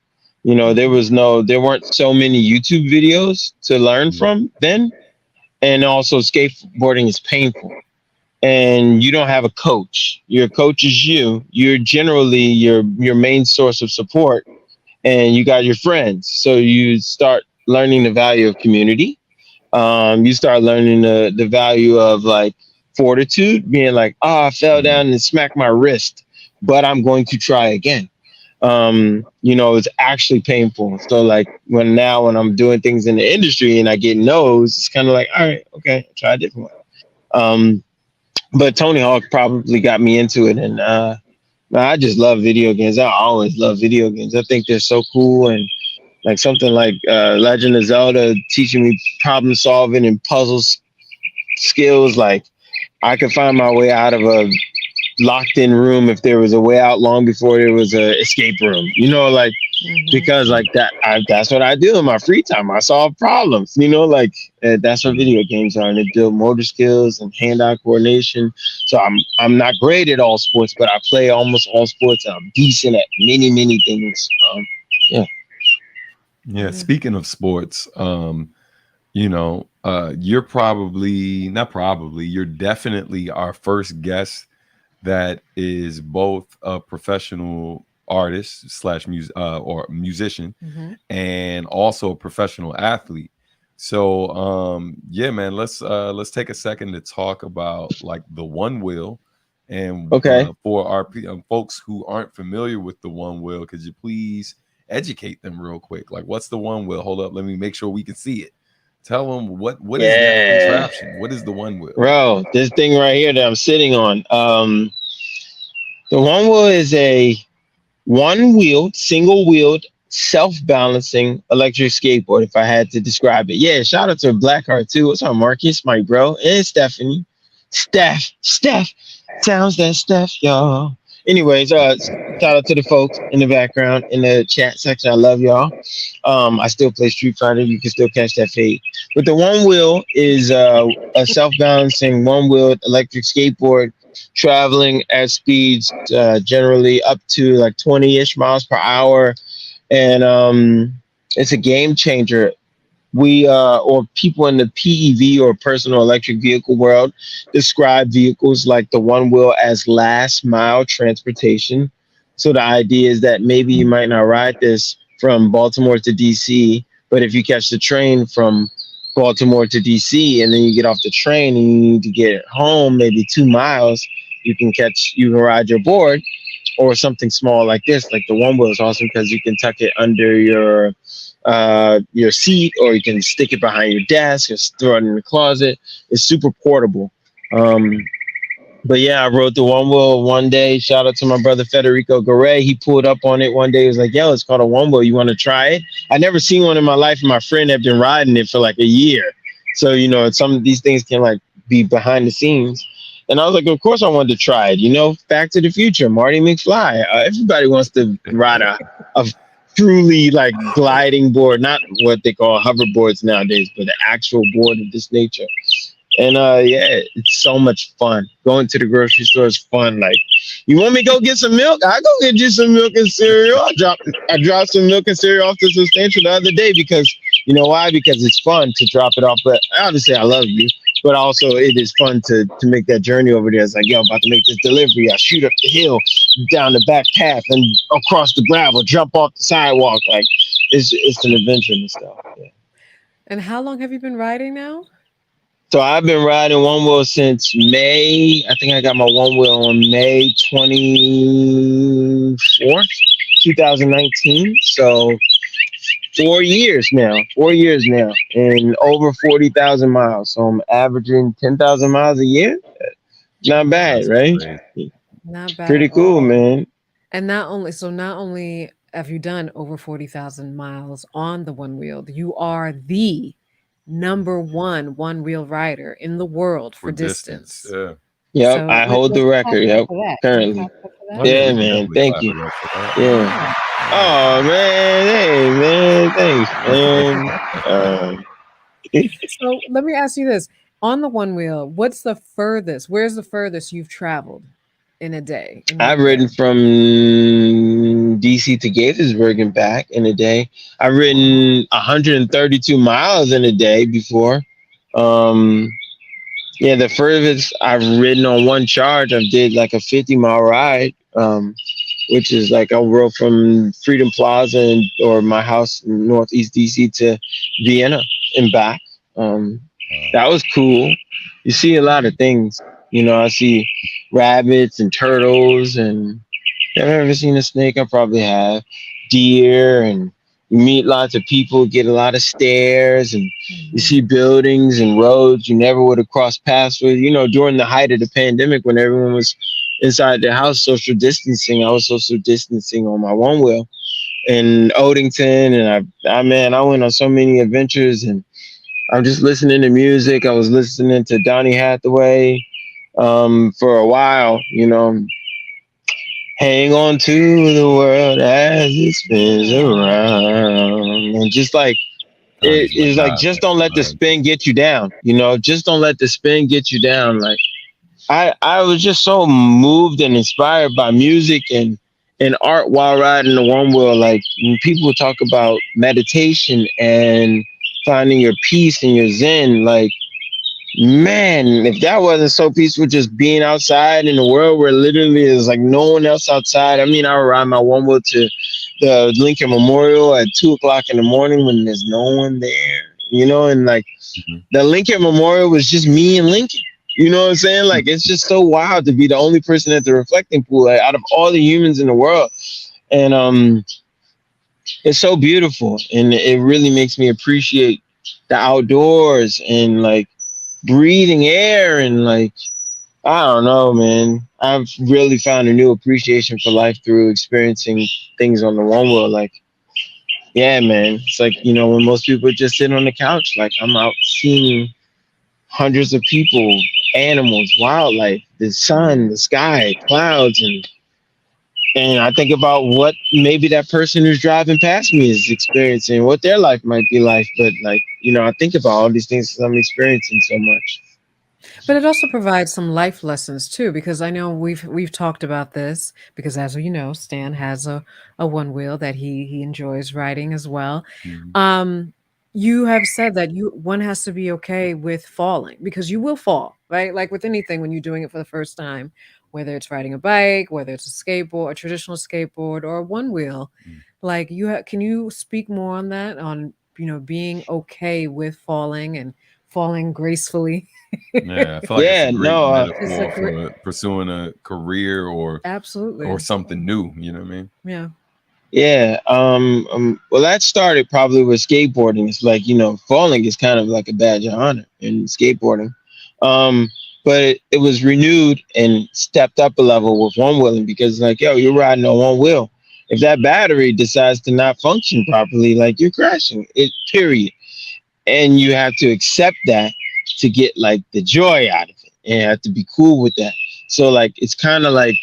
There weren't so many YouTube videos to learn from then. And also skateboarding is painful. And you don't have a coach. Your coach is you. You're generally your main source of support. And you got your friends. So you start learning the value of community. You start learning the value of like fortitude, being like, I fell down and smacked my wrist, but I'm going to try again. It's actually painful. So like when I'm doing things in the industry and I get no's, it's kind of like, all right, okay, try a different one. But Tony Hawk probably got me into it. And I just love video games. I always love video games. I think they're so cool. And like something like Legend of Zelda teaching me problem solving and puzzles skills. Like I could find my way out of a locked in room if there was a way out long before there was a escape room, because like that's what I do in my free time. I solve problems, that's what video games are, and they build motor skills and hand-eye coordination. So I'm not great at all sports, but I play almost all sports, and I'm decent at many things. Yeah. Speaking of sports, you're you're definitely our first guest that is both a professional artist / or musician, and also a professional athlete. So man, let's take a second to talk about like the Onewheel. And for our folks who aren't familiar with the Onewheel, could you please educate them real quick? Like, what's the Onewheel? Hold up, let me make sure we can see it. Tell them what is that contraption? What is the Onewheel? Bro, this thing right here that I'm sitting on. The Onewheel is a one-wheeled, single-wheeled, self-balancing electric skateboard, if I had to describe it. Yeah, shout out to Blackheart too. What's up, Marcus, my bro, and Stephanie. Steph. Sounds that Steph, y'all. Anyways, shout out to the folks in the background in the chat section. I love y'all. I still play Street Fighter. You can still catch that fade. But the Onewheel is a self-balancing one-wheeled electric skateboard traveling at speeds generally up to like 20-ish miles per hour. And it's a game changer. We or people in the PEV or personal electric vehicle world describe vehicles like the Onewheel as last mile transportation. So the idea is that maybe you might not ride this from Baltimore to DC, but if you catch the train from Baltimore to DC and then you get off the train and you need to get home maybe 2 miles, you can ride your board, or something small like this. Like the Onewheel is awesome because you can tuck it under your seat, or you can stick it behind your desk or throw it in the closet. It's super portable. But yeah, I rode the one wheel one day. Shout out to my brother Federico Garay. He pulled up on it one day. He was like, "Yo, it's called a one wheel. You want to try it?" I never seen one in my life, and my friend had been riding it for like a year. So some of these things can like be behind the scenes. And I was like, of course I wanted to try it. Back to the Future, Marty McFly. Everybody wants to ride a truly like gliding board, not what they call hoverboards nowadays, but the actual board of this nature. And yeah, it's so much fun. Going to the grocery store is fun. Like, you want me to go get some milk? I go get you some milk and cereal. I dropped some milk and cereal off to Substantial the other day because you know why? Because it's fun to drop it off. But obviously I love you. But also it is fun to make that journey over there. It's like, yo, I'm about to make this delivery. I shoot up the hill, down the back path, and across the gravel, jump off the sidewalk. Like it's an adventure and stuff. Yeah. And how long have you been riding now? So I've been riding one wheel since May. I think I got my one wheel on May 24th, 2019. So 4 years now, and over 40,000 miles. So I'm averaging 10,000 miles a year. Not bad, right? Not bad. Pretty cool, man. And not only have you done over 40,000 miles on the one wheel, you are the number one wheel rider in the world for distance. Yeah. Yep, So I hold the record. Yep, currently. Yeah, man. Thank you. Yeah. Oh man, hey man, thanks, man. So let me ask you this: on the one wheel, what's the furthest? Where's the furthest you've traveled in a day? I've ridden from DC to Gaithersburg and back in a day. I've ridden 132 miles in a day before. Yeah, the furthest I've ridden on one charge, I did like a 50-mile ride, which is like I rode from Freedom Plaza or my house in Northeast DC to Vienna and back. That was cool. You see a lot of things. I see rabbits and turtles, and have I ever seen a snake? I probably have. Deer, and you meet lots of people, get a lot of stares, and you see buildings and roads you never would have crossed paths with. During the height of the pandemic when everyone was inside their house social distancing, I was social distancing on my one wheel in Odenton, and I went on so many adventures, and I'm just listening to music. I was listening to Donny Hathaway for a while, hang on to the world as it spins around, and just like it is like, just don't let the spin get you down, just don't let the spin get you down. Like I was just so moved and inspired by music and art while riding the one wheel. Like when people talk about meditation and finding your peace and your zen, like, man, if that wasn't so peaceful, just being outside in a world where literally there's like no one else outside. I mean, I would ride my one wheel to the Lincoln Memorial at 2:00 in the morning when there's no one there, and like the Lincoln Memorial was just me and Lincoln. You know what I'm saying? Like, it's just so wild to be the only person at the reflecting pool, like, out of all the humans in the world. And it's so beautiful, and it really makes me appreciate the outdoors and like breathing air, and like, I don't know, man. I've really found a new appreciation for life through experiencing things on the one wheel. Like, yeah, man. It's like, when most people just sit on the couch, like I'm out seeing hundreds of people, animals, wildlife, the sun, the sky, clouds, and I think about what maybe that person who's driving past me is experiencing, what their life might be like. But like, I think about all these things because I'm experiencing so much. But it also provides some life lessons too, because I know we've talked about this. Because as you know, Stan has a one wheel that he enjoys riding as well. You have said that one has to be okay with falling, because you will fall, right? Like with anything, when you're doing it for the first time, whether it's riding a bike, whether it's a skateboard, a traditional skateboard, or a one wheel. Like, can you speak more on that, on being okay with falling and falling gracefully? Yeah, I feel like it's a great metaphor for pursuing a career or absolutely, or something new. You know what I mean? Yeah. Yeah. Well, that started probably with skateboarding. It's like, falling is kind of like a badge of honor in skateboarding. but it was renewed and stepped up a level with one wheeling, because like, yo, you're riding on one wheel. If that battery decides to not function properly, like, you're crashing it, period. And you have to accept that to get like the joy out of it, and you have to be cool with that. So like, it's kind of like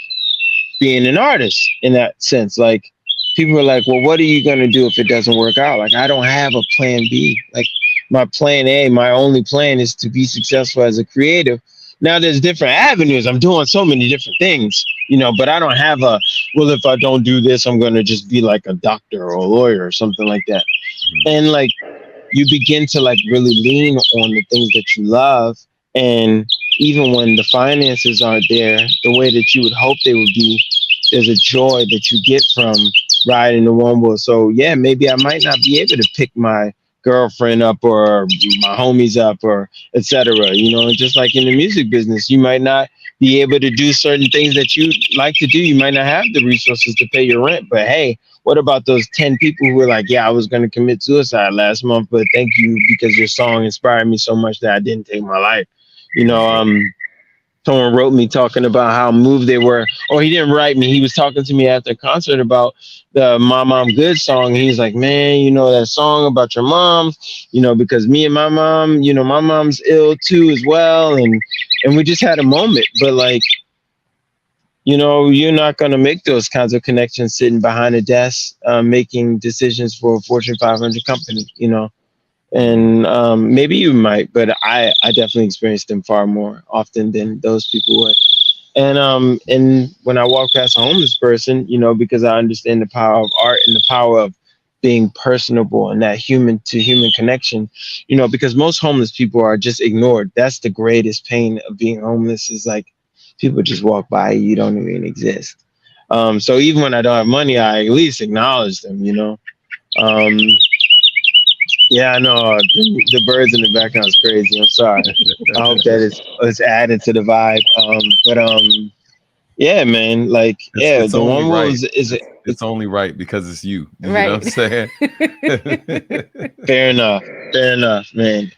being an artist in that sense. Like, people are like, well, what are you going to do if it doesn't work out? Like, I don't have a plan B. Like, my plan A, my only plan is to be successful as a creative. Now there's different avenues. I'm doing so many different things, but I don't have a, well, if I don't do this, I'm going to just be like a doctor or a lawyer or something like that. And like, you begin to like really lean on the things that you love. And even when the finances aren't there the way that you would hope they would be, there's a joy that you get from riding the one wheel. So yeah, maybe I might not be able to pick my girlfriend up or my homies up or etc. Just like in the music business, you might not be able to do certain things that you like to do. You might not have the resources to pay your rent, but hey, what about those 10 people who were like, yeah, I was going to commit suicide last month, but thank you because your song inspired me so much that I didn't take my life. Someone wrote me talking about how moved they were, or he didn't write me. He was talking to me after a concert about the My Mom Good song. He's like, man, that song about your mom, because me and my mom, my mom's ill too as well. And we just had a moment, but like, you're not going to make those kinds of connections sitting behind a desk, making decisions for a Fortune 500 company, and maybe you might, but I definitely experienced them far more often than those people would. And when I walk past a homeless person, because I understand the power of art and the power of being personable and that human to human connection, because most homeless people are just ignored. That's the greatest pain of being homeless, is like, people just walk by you, you don't even exist. So even when I don't have money, I at least acknowledge them, Yeah, I know the birds in the background is crazy. I'm sorry. I hope that is added to the vibe. Yeah, man. Like, It's the only one right. was It's only right because it's you. You Right. know what I'm saying? Fair enough, man.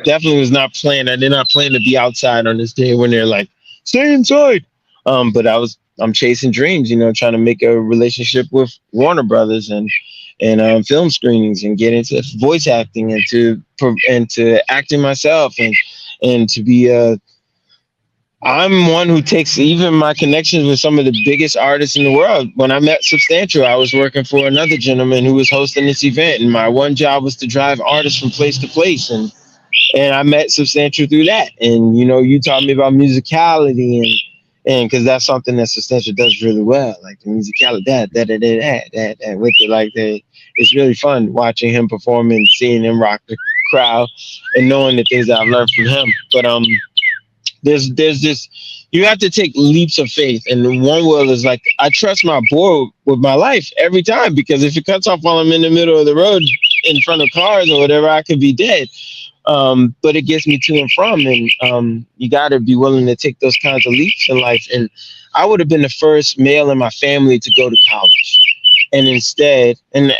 Definitely was not planned. I did not plan to be outside on this day when they're like, stay inside. But I'm chasing dreams, trying to make a relationship with Warner Brothers and film screenings, and get into voice acting and to acting myself, and to be I'm one who takes even my connections with some of the biggest artists in the world. When I met Substantial, I was working for another gentleman who was hosting this event, and my one job was to drive artists from place to place, and I met Substantial through that. And you taught me about musicality, and because that's something that Substantial does really well, like the musicality, that with it, like that. It's really fun watching him perform and seeing him rock the crowd, and knowing the things that I've learned from him. But there's this, you have to take leaps of faith, and one wheel is like, I trust my board with my life every time, because if it cuts off while I'm in the middle of the road in front of cars or whatever, I could be dead. But it gets me to and from, and you got to be willing to take those kinds of leaps in life. And I would have been the first male in my family to go to college, and instead, and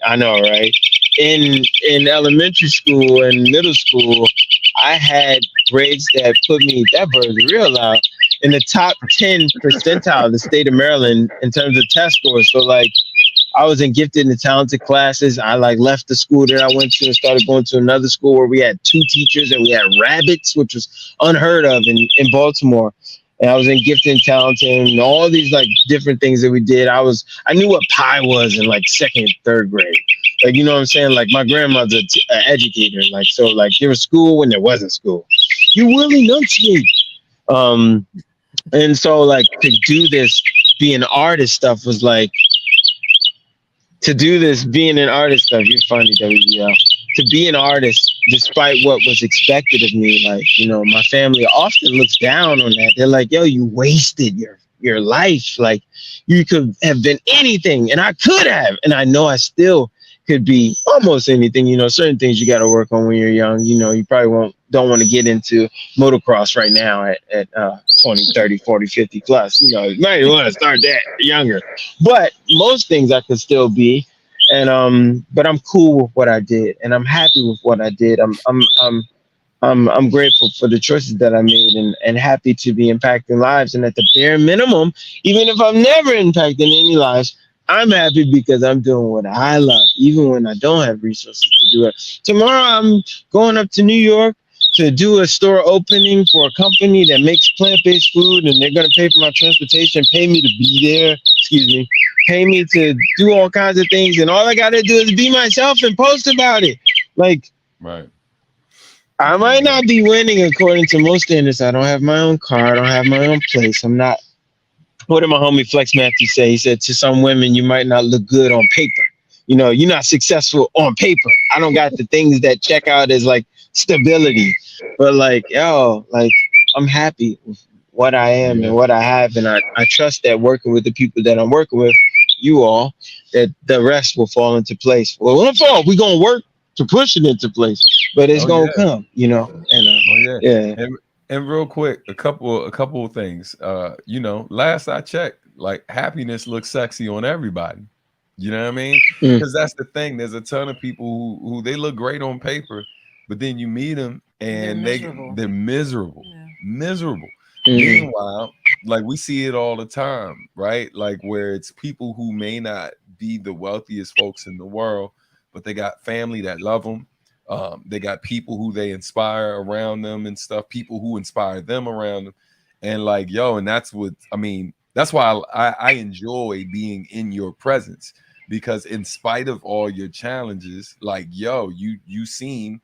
I know, right? In elementary school and middle school, I had grades that put me, that bird's real loud, in the top 10 percentile of the state of Maryland in terms of test scores. So like, I was in gifted and talented classes. I like left the school that I went to and started going to another school where we had 2 teachers and we had rabbits, which was unheard of in Baltimore. And I was in gifted and talented and all these like different things that we did. I knew what pi was in like 2nd and 3rd grade. Like, you know what I'm saying? Like, my grandmother's an educator. Like, so like, there was school when there wasn't school. You will enunciate. And so like, to do this, be an artist stuff was like, to do this, being an artist stuff, you're funny, WBL. To be an artist, despite what was expected of me, like, my family often looks down on that. They're like, yo, you wasted your life. Like, you could have been anything, and I could have, and I know I still could be almost anything. Certain things you got to work on when you're young. You probably don't want to get into motocross right now at 20, 30, 40, 50 plus. You might want to start that younger. But most things I could still be. And but I'm cool with what I did, and I'm happy with what I did. I'm grateful for the choices that I made, and happy to be impacting lives. And at the bare minimum, even if I'm never impacting any lives, I'm happy because I'm doing what I love, even when I don't have resources to do it. Tomorrow, I'm going up to New York to do a store opening for a company that makes plant-based food, and they're going to pay for my transportation, pay me to be there, excuse me, pay me to do all kinds of things. And all I got to do is be myself and post about it. Like, Right. I might not be winning according to most standards. I don't have my own car. I don't have my own place. I'm not. What did my homie Flex Matthew say? He said, to some women, you might not look good on paper. You know, you're not successful on paper. I don't got the things that check out as like stability. But like, yo, like I'm happy with what I am and what I have. And I trust that working with the people that I'm working with, you all, that the rest will fall into place. Well, it won't fall. We're going to work to push it into place, but it's Oh going to yeah. come, you know? And Oh yeah. yeah. And real quick, a couple of things. You know, last I checked, like happiness looks sexy on everybody. You know what I mean? Mm. Because that's the thing. There's a ton of people who they look great on paper, but then you meet them and they're miserable. Yeah. Miserable. Mm. Meanwhile, like we see it all the time, right? Like where it's people who may not be the wealthiest folks in the world, but they got family that love them. They got people who they inspire around them and stuff, people who inspire them around them. And like, yo, and that's what I mean. That's why I enjoy being in your presence, because in spite of all your challenges, like, yo, you seem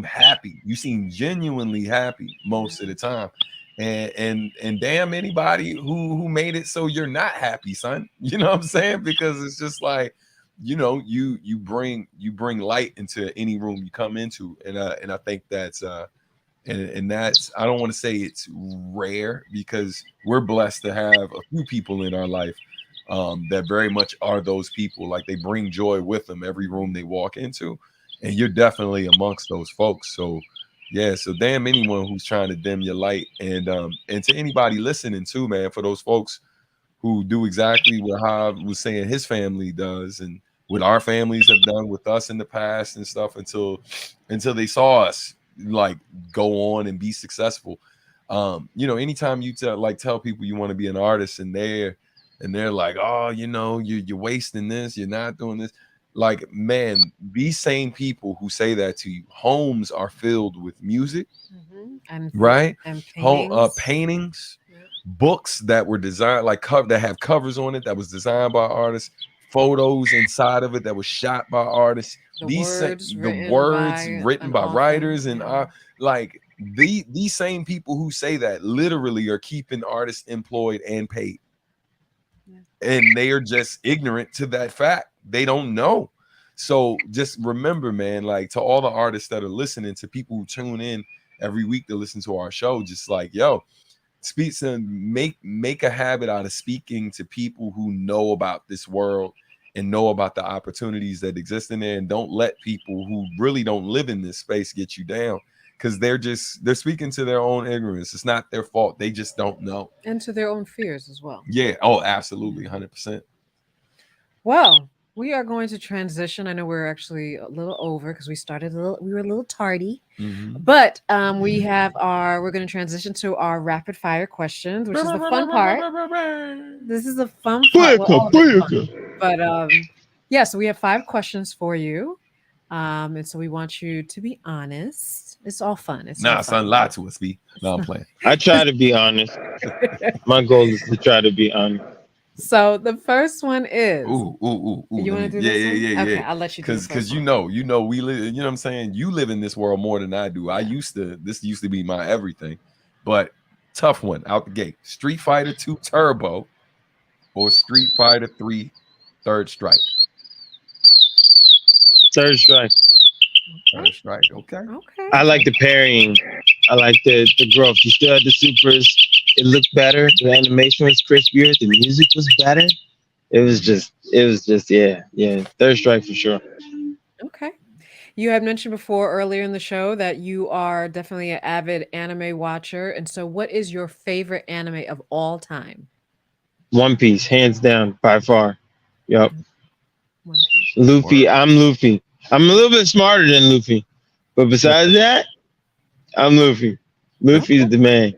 happy. You seem genuinely happy most of the time. And damn anybody who made it so you're not happy, son. You know what I'm saying? Because it's just like, you know, you bring light into any room you come into, and I think that's and that's, I don't want to say it's rare, because we're blessed to have a few people in our life that very much are those people. Like they bring joy with them every room they walk into, and you're definitely amongst those folks. So yeah, so damn anyone who's trying to dim your light, and to anybody listening too, man, for those folks who do exactly what Hav was saying his family does, and what our families have done with us in the past and stuff, until they saw us like go on and be successful. You know, anytime you tell people you want to be an artist, and they're like, oh, you know, you're wasting this, you're not doing this. Like, man, these same people who say that to you, homes are filled with music, and right? and Paintings, books that were designed, like that have covers on it that was designed by artists, photos inside of it that was shot by artists, the words written by writers, and like these same people who say that literally are keeping artists employed and paid. And they are just ignorant to that fact. They don't know. So just remember, man, like to all the artists that are listening, to people who tune in every week to listen to our show, just like, yo, speak to make a habit out of speaking to people who know about this world and know about the opportunities that exist in there, and don't let people who really don't live in this space get you down, because they're speaking to their own ignorance. It's not their fault. They just don't know. And to their own fears as well. Yeah. Oh, absolutely. 100%. Well, we are going to transition. I know we're actually a little over because we were a little tardy. But we're going to transition to our rapid fire questions, which is the fun part. This is a fun part. But yeah, so we have 5 questions for you. And so we want you to be honest. It's all fun. It's all fun. Son, lie to us, B. No, I'm playing. I try to be honest. My goal is to try to be honest. So the first one is. Ooh. You want to do this one? Yeah. Okay, I'll let you do it. Because you know we live. You know what I'm saying? You live in this world more than I do. This used to be my everything, but tough one out the gate. Street Fighter 2 Turbo or Street Fighter 3 Third Strike? Third Strike. Third Strike. Okay. I like the parrying. I like the growth. You still had the supers. It looked better. The animation was crispier. The music was better. It was just yeah. Third Strike for sure. Okay. You had mentioned before earlier in the show that you are definitely an avid anime watcher. And so what is your favorite anime of all time? One Piece, hands down, by far. Yep. One Piece. Luffy. I'm Luffy. I'm a little bit smarter than Luffy. But besides that, I'm Luffy. Luffy's Okay. the man.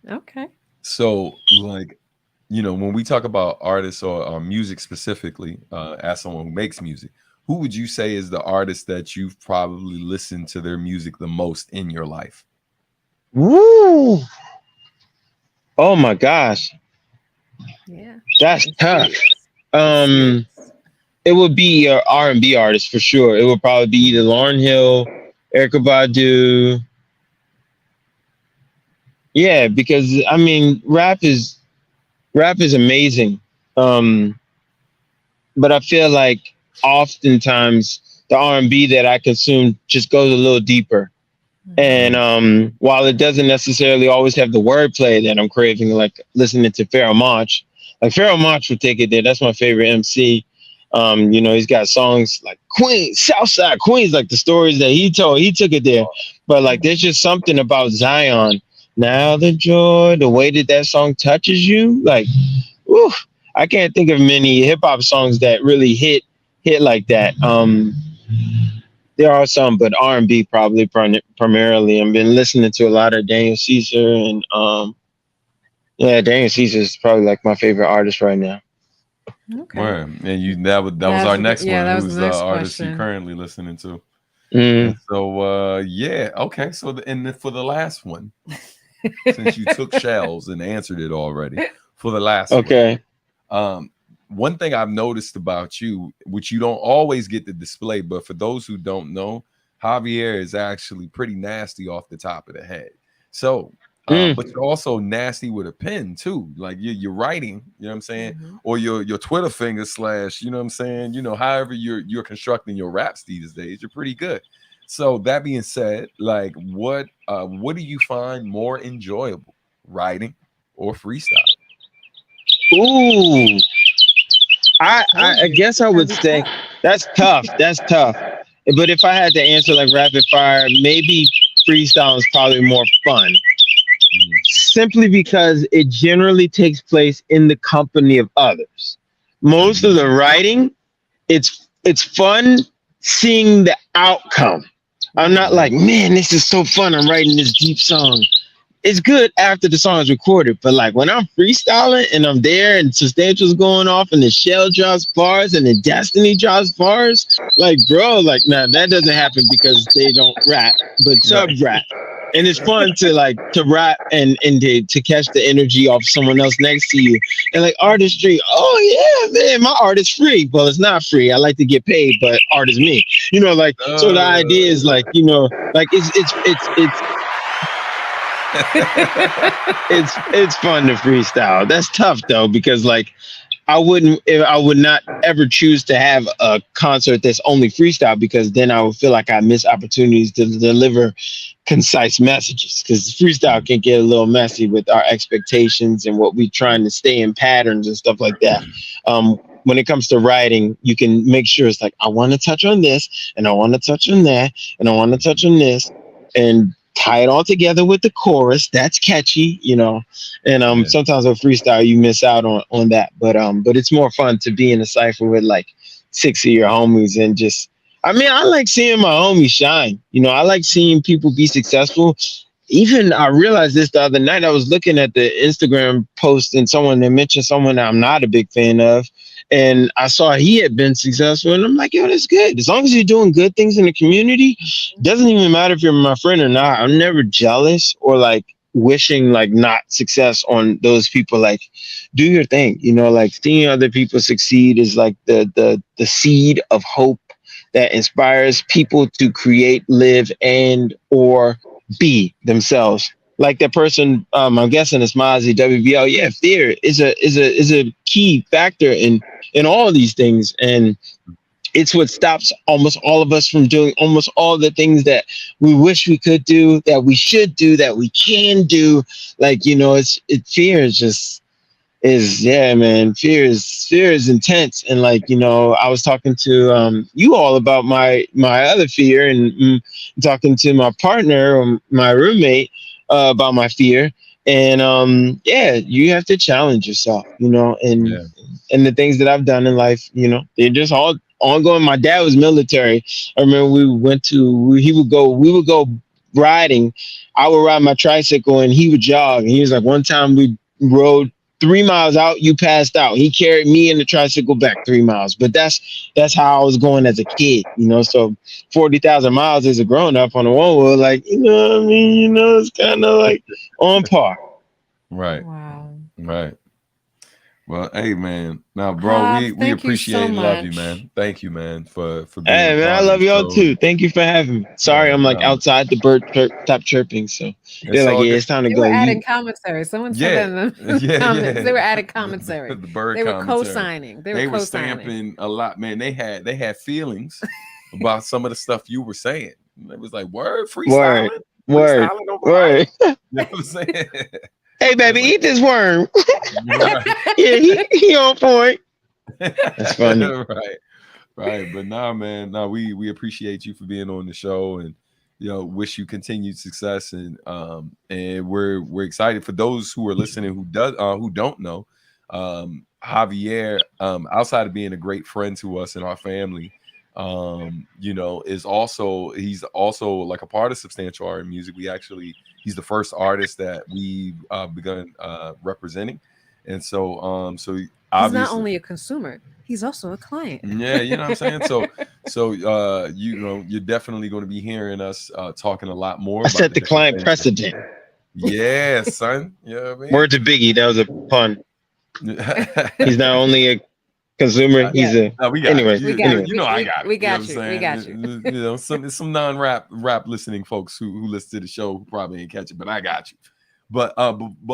Okay. So, like, when we talk about artists or music specifically, as someone who makes music, who would you say is the artist that you've probably listened to their music the most in your life? Woo! Oh my gosh, Yeah. that's Getting tough. serious. Getting Um, serious. it would be an R&B artist for sure. It would probably be either Lauryn Hill, Erykah Badu. Yeah, because I mean, rap is amazing. Um, but I feel like oftentimes the R&B that I consume just goes a little deeper. Mhm. And while it doesn't necessarily always have the wordplay that I'm craving, like listening to Pharoah Monch, like Pharoah Monch would take it there. That's my favorite MC. He's got songs like Queens, Southside Queens, like the stories that he told. He took it there. But like, there's just something about Zion. Now the joy, the way that song touches you, like, whew, I can't think of many hip hop songs that really hit like that. There are some, but R&B probably primarily. I've been listening to a lot of Daniel Caesar, and yeah, Daniel Caesar is probably like my favorite artist right now. Okay. Right. And that was our next Yeah, one. that was Who's the the next artist you question. currently listening to? And Mm, so, yeah, okay. So, for the last one, since you took shells and answered it already, for the last one, okay. um, one thing I've noticed about you, which you don't always get to display, but for those who don't know, Javier is actually pretty nasty off the top of the head. So, but Mm, you're also nasty with a pen too. Like you're writing, you know what I'm saying, Mhm. or your Twitter finger slash, you know what I'm saying. However you're constructing your raps these days, you're pretty good. So that being said, like what do you find more enjoyable, writing or freestyle? ooh, Told I you. guess It's I gonna would be say tough. that's tough. That's tough. But if I had to answer like rapid fire, maybe freestyle is probably more fun. Mhm. Simply because it generally takes place in the company of others. Most of Mhm. the writing, it's fun seeing the outcome. I'm not Mhm. Yeah. like, man, this is so fun. I'm writing this deep song. It's good after the song is recorded, but like when I'm freestyling and I'm there and substantial's going off and the shell drops bars and the destiny drops bars, like bro, like nah, that doesn't happen because they don't rap, but Right. subs rap. And it's fun to like to rap and to catch the energy off someone else next to you. And like artistry, oh yeah, man, my art is free. Well, it's not free. I like to get paid, but art is me. Like so the idea is like, like it's fun to freestyle. That's tough though because like I would not ever choose to have a concert that's only freestyle because then I would feel like I miss opportunities to deliver concise messages because freestyle Mhm. can get a little messy with our expectations and what we're trying to stay in patterns and stuff like that. When it comes to writing, you can make sure it's like I want to touch on this and I want to touch on that and I want to touch on this and tie it all together with the chorus. That's catchy. And Yeah. sometimes with freestyle you miss out on that. But it's more fun to be in a cipher with like six of your homies and just I mean, I like seeing my homies shine. I like seeing people be successful. Even I realized this the other night. I was looking at the Instagram post and someone that mentioned someone that I'm not a big fan of. And I saw he had been successful. And I'm like, yo, that's good. As long as you're doing good things in the community, doesn't even matter if you're my friend or not. I'm never jealous or like wishing like not success on those people. Like, do your thing. Like seeing other people succeed is like the seed of hope that inspires people to create, live, and or be themselves. Like that person, I'm guessing it's Mosley WBL. Yeah, fear is a key factor in all of these things, and it's what stops almost all of us from doing almost all the things that we wish we could do, that we should do, that we can do. Like fear is just is yeah man fear is intense and like I was talking to you all about my other fear and talking to my partner or my roommate about my fear and yeah you have to challenge yourself and Yeah. the things that I've done in life they're just all ongoing. My dad was military. I remember we would go riding, I would ride my tricycle and he would jog. And he was like, one time we rode 3 miles out, you passed out. He carried me and the tricycle back 3 miles. But that's how I was going as a kid, you know. So 40,000 miles as a grown up on a Onewheel, like, you know what I mean? You know, it's kind of like on par. Right. Wow. Right. Well, hey man, now bro, we appreciate and love you, man. Thank you, man, for being. Hey man, I love y'all too. Thank you for having me. Sorry, I'm like outside the bird stop chirping, so they're like, yeah, it's time to go. They were adding commentary. Someone said that in the comments. Yeah. They were adding commentary. The bird they were commentary. co-signing. They were stamping a lot, man. They had feelings about some of the stuff you were saying. It was like freestyling. Word. You know what I'm saying? Hey baby, eat this worm. Yeah, he on point. That's funny. Right. But nah, man, we appreciate you for being on the show, and you know, wish you continued success, and we're excited for those who are listening who don't know. Javier, outside of being a great friend to us and our family, you know, he's also like a part of Substantial Art and Music. He's the first artist that we've begun representing, and so he's not only a consumer, he's also a client. Yeah, you know what I'm saying. So you know, you're definitely going to be hearing us talking a lot more. I set the client precedent. Yeah, son. Yeah, you know what I mean? Word to Biggie. That was a pun. He's not only a consumer, he's anyway. You know, I got it. We got you. You know, some non-rap listening folks who listen to the show who probably ain't catch it, but I got you. But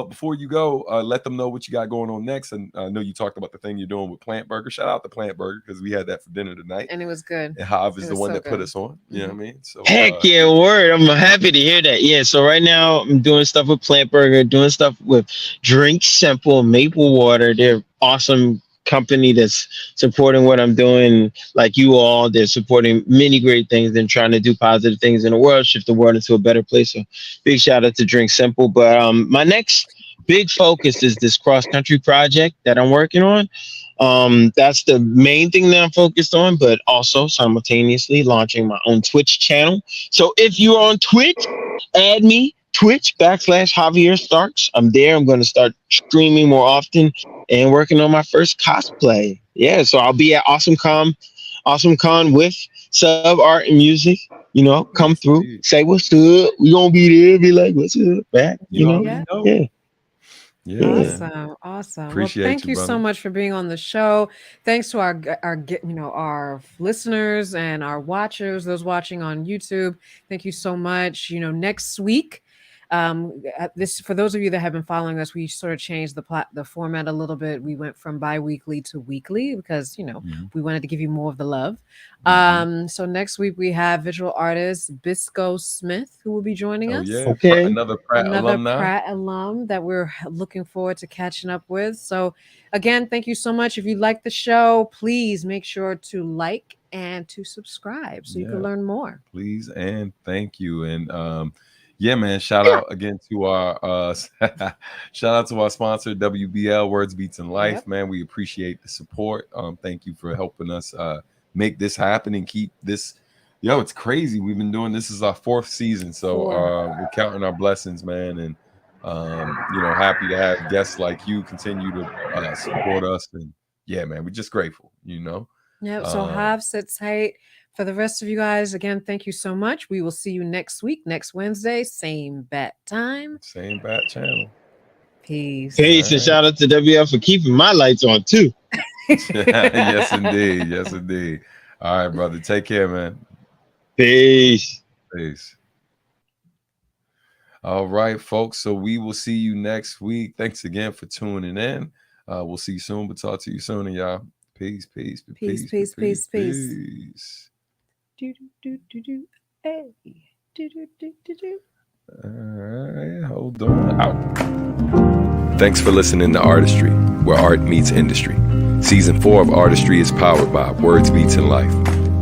before you go, let them know what you got going on next. And I know you talked about the thing you're doing with Plant Burger. Shout out to Plant Burger, because we had that for dinner tonight, and it was good. And Hav is the one that put us on. You know what I mean? So heck yeah, word! I'm happy to hear that. Yeah, so right now I'm doing stuff with Plant Burger, doing stuff with Drink Simple, Maple Water. They're awesome company that's supporting what I'm doing, like you all. They're supporting many great things and trying to do positive things in the world, shift the world into a better place. So big shout out to Drink Simple. But my next big focus is this cross-country project that I'm working on. That's the main thing that I'm focused on, but also simultaneously launching my own Twitch channel. So if you're on Twitch, add me, Twitch.com/Javier Starks. I'm there. I'm going to start streaming more often and working on my first cosplay. Yeah, so I'll be at AwesomeCon with Sub Art and Music. You know, come through, say what's up. We gonna be there, be like, what's up, back? You know? Yeah. Awesome. Appreciate thank you so much for being on the show. Thanks to our listeners and our watchers, those watching on YouTube. Thank you so much. You know, next week, for those of you that have been following us, we sort of changed the format a little bit. We went from bi-weekly to weekly because, you know, we wanted to give you more of the love. So next week we have visual artist Bisco Smith, who will be joining us. Yeah. Okay. Another Pratt alum that we're looking forward to catching up with. So again, thank you so much. If you like the show, please make sure to like and to subscribe so you can learn more. Please and thank you. And yeah, man, shout out again to our sponsor, WBL, Words, Beats, and Life. Man, we appreciate the support. Thank you for helping us make this happen and keep this. It's crazy. We've been doing this is our 4th season, so we're counting our blessings, man, and happy to have guests like you continue to support us. And yeah, man, we're just grateful. Yep. So Hav, sit tight. For the rest of you guys, again, thank you so much. We will see you next week, next Wednesday, same bat time, same bat channel. Peace. Peace, and shout out to WL for keeping my lights on too. Yes, indeed. Yes, indeed. All right, brother. Take care, man. Peace. Peace. All right, folks. So we will see you next week. Thanks again for tuning in. We'll see you soon, but talk to you soon, y'all. Peace, peace, peace, peace, peace, peace. Hey. All right, hold on. Out. Thanks for listening to Artistry, where art meets industry. Season 4 of Artistry is powered by Words, Beats, and Life.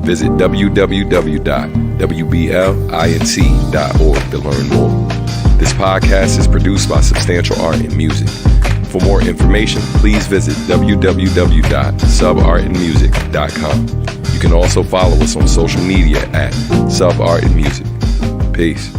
Visit www.wblinc.org to learn more. This podcast is produced by Substantial Art and Music. For more information, please visit www.subartandmusic.com. You can also follow us on social media at Sub Art and Music. Peace.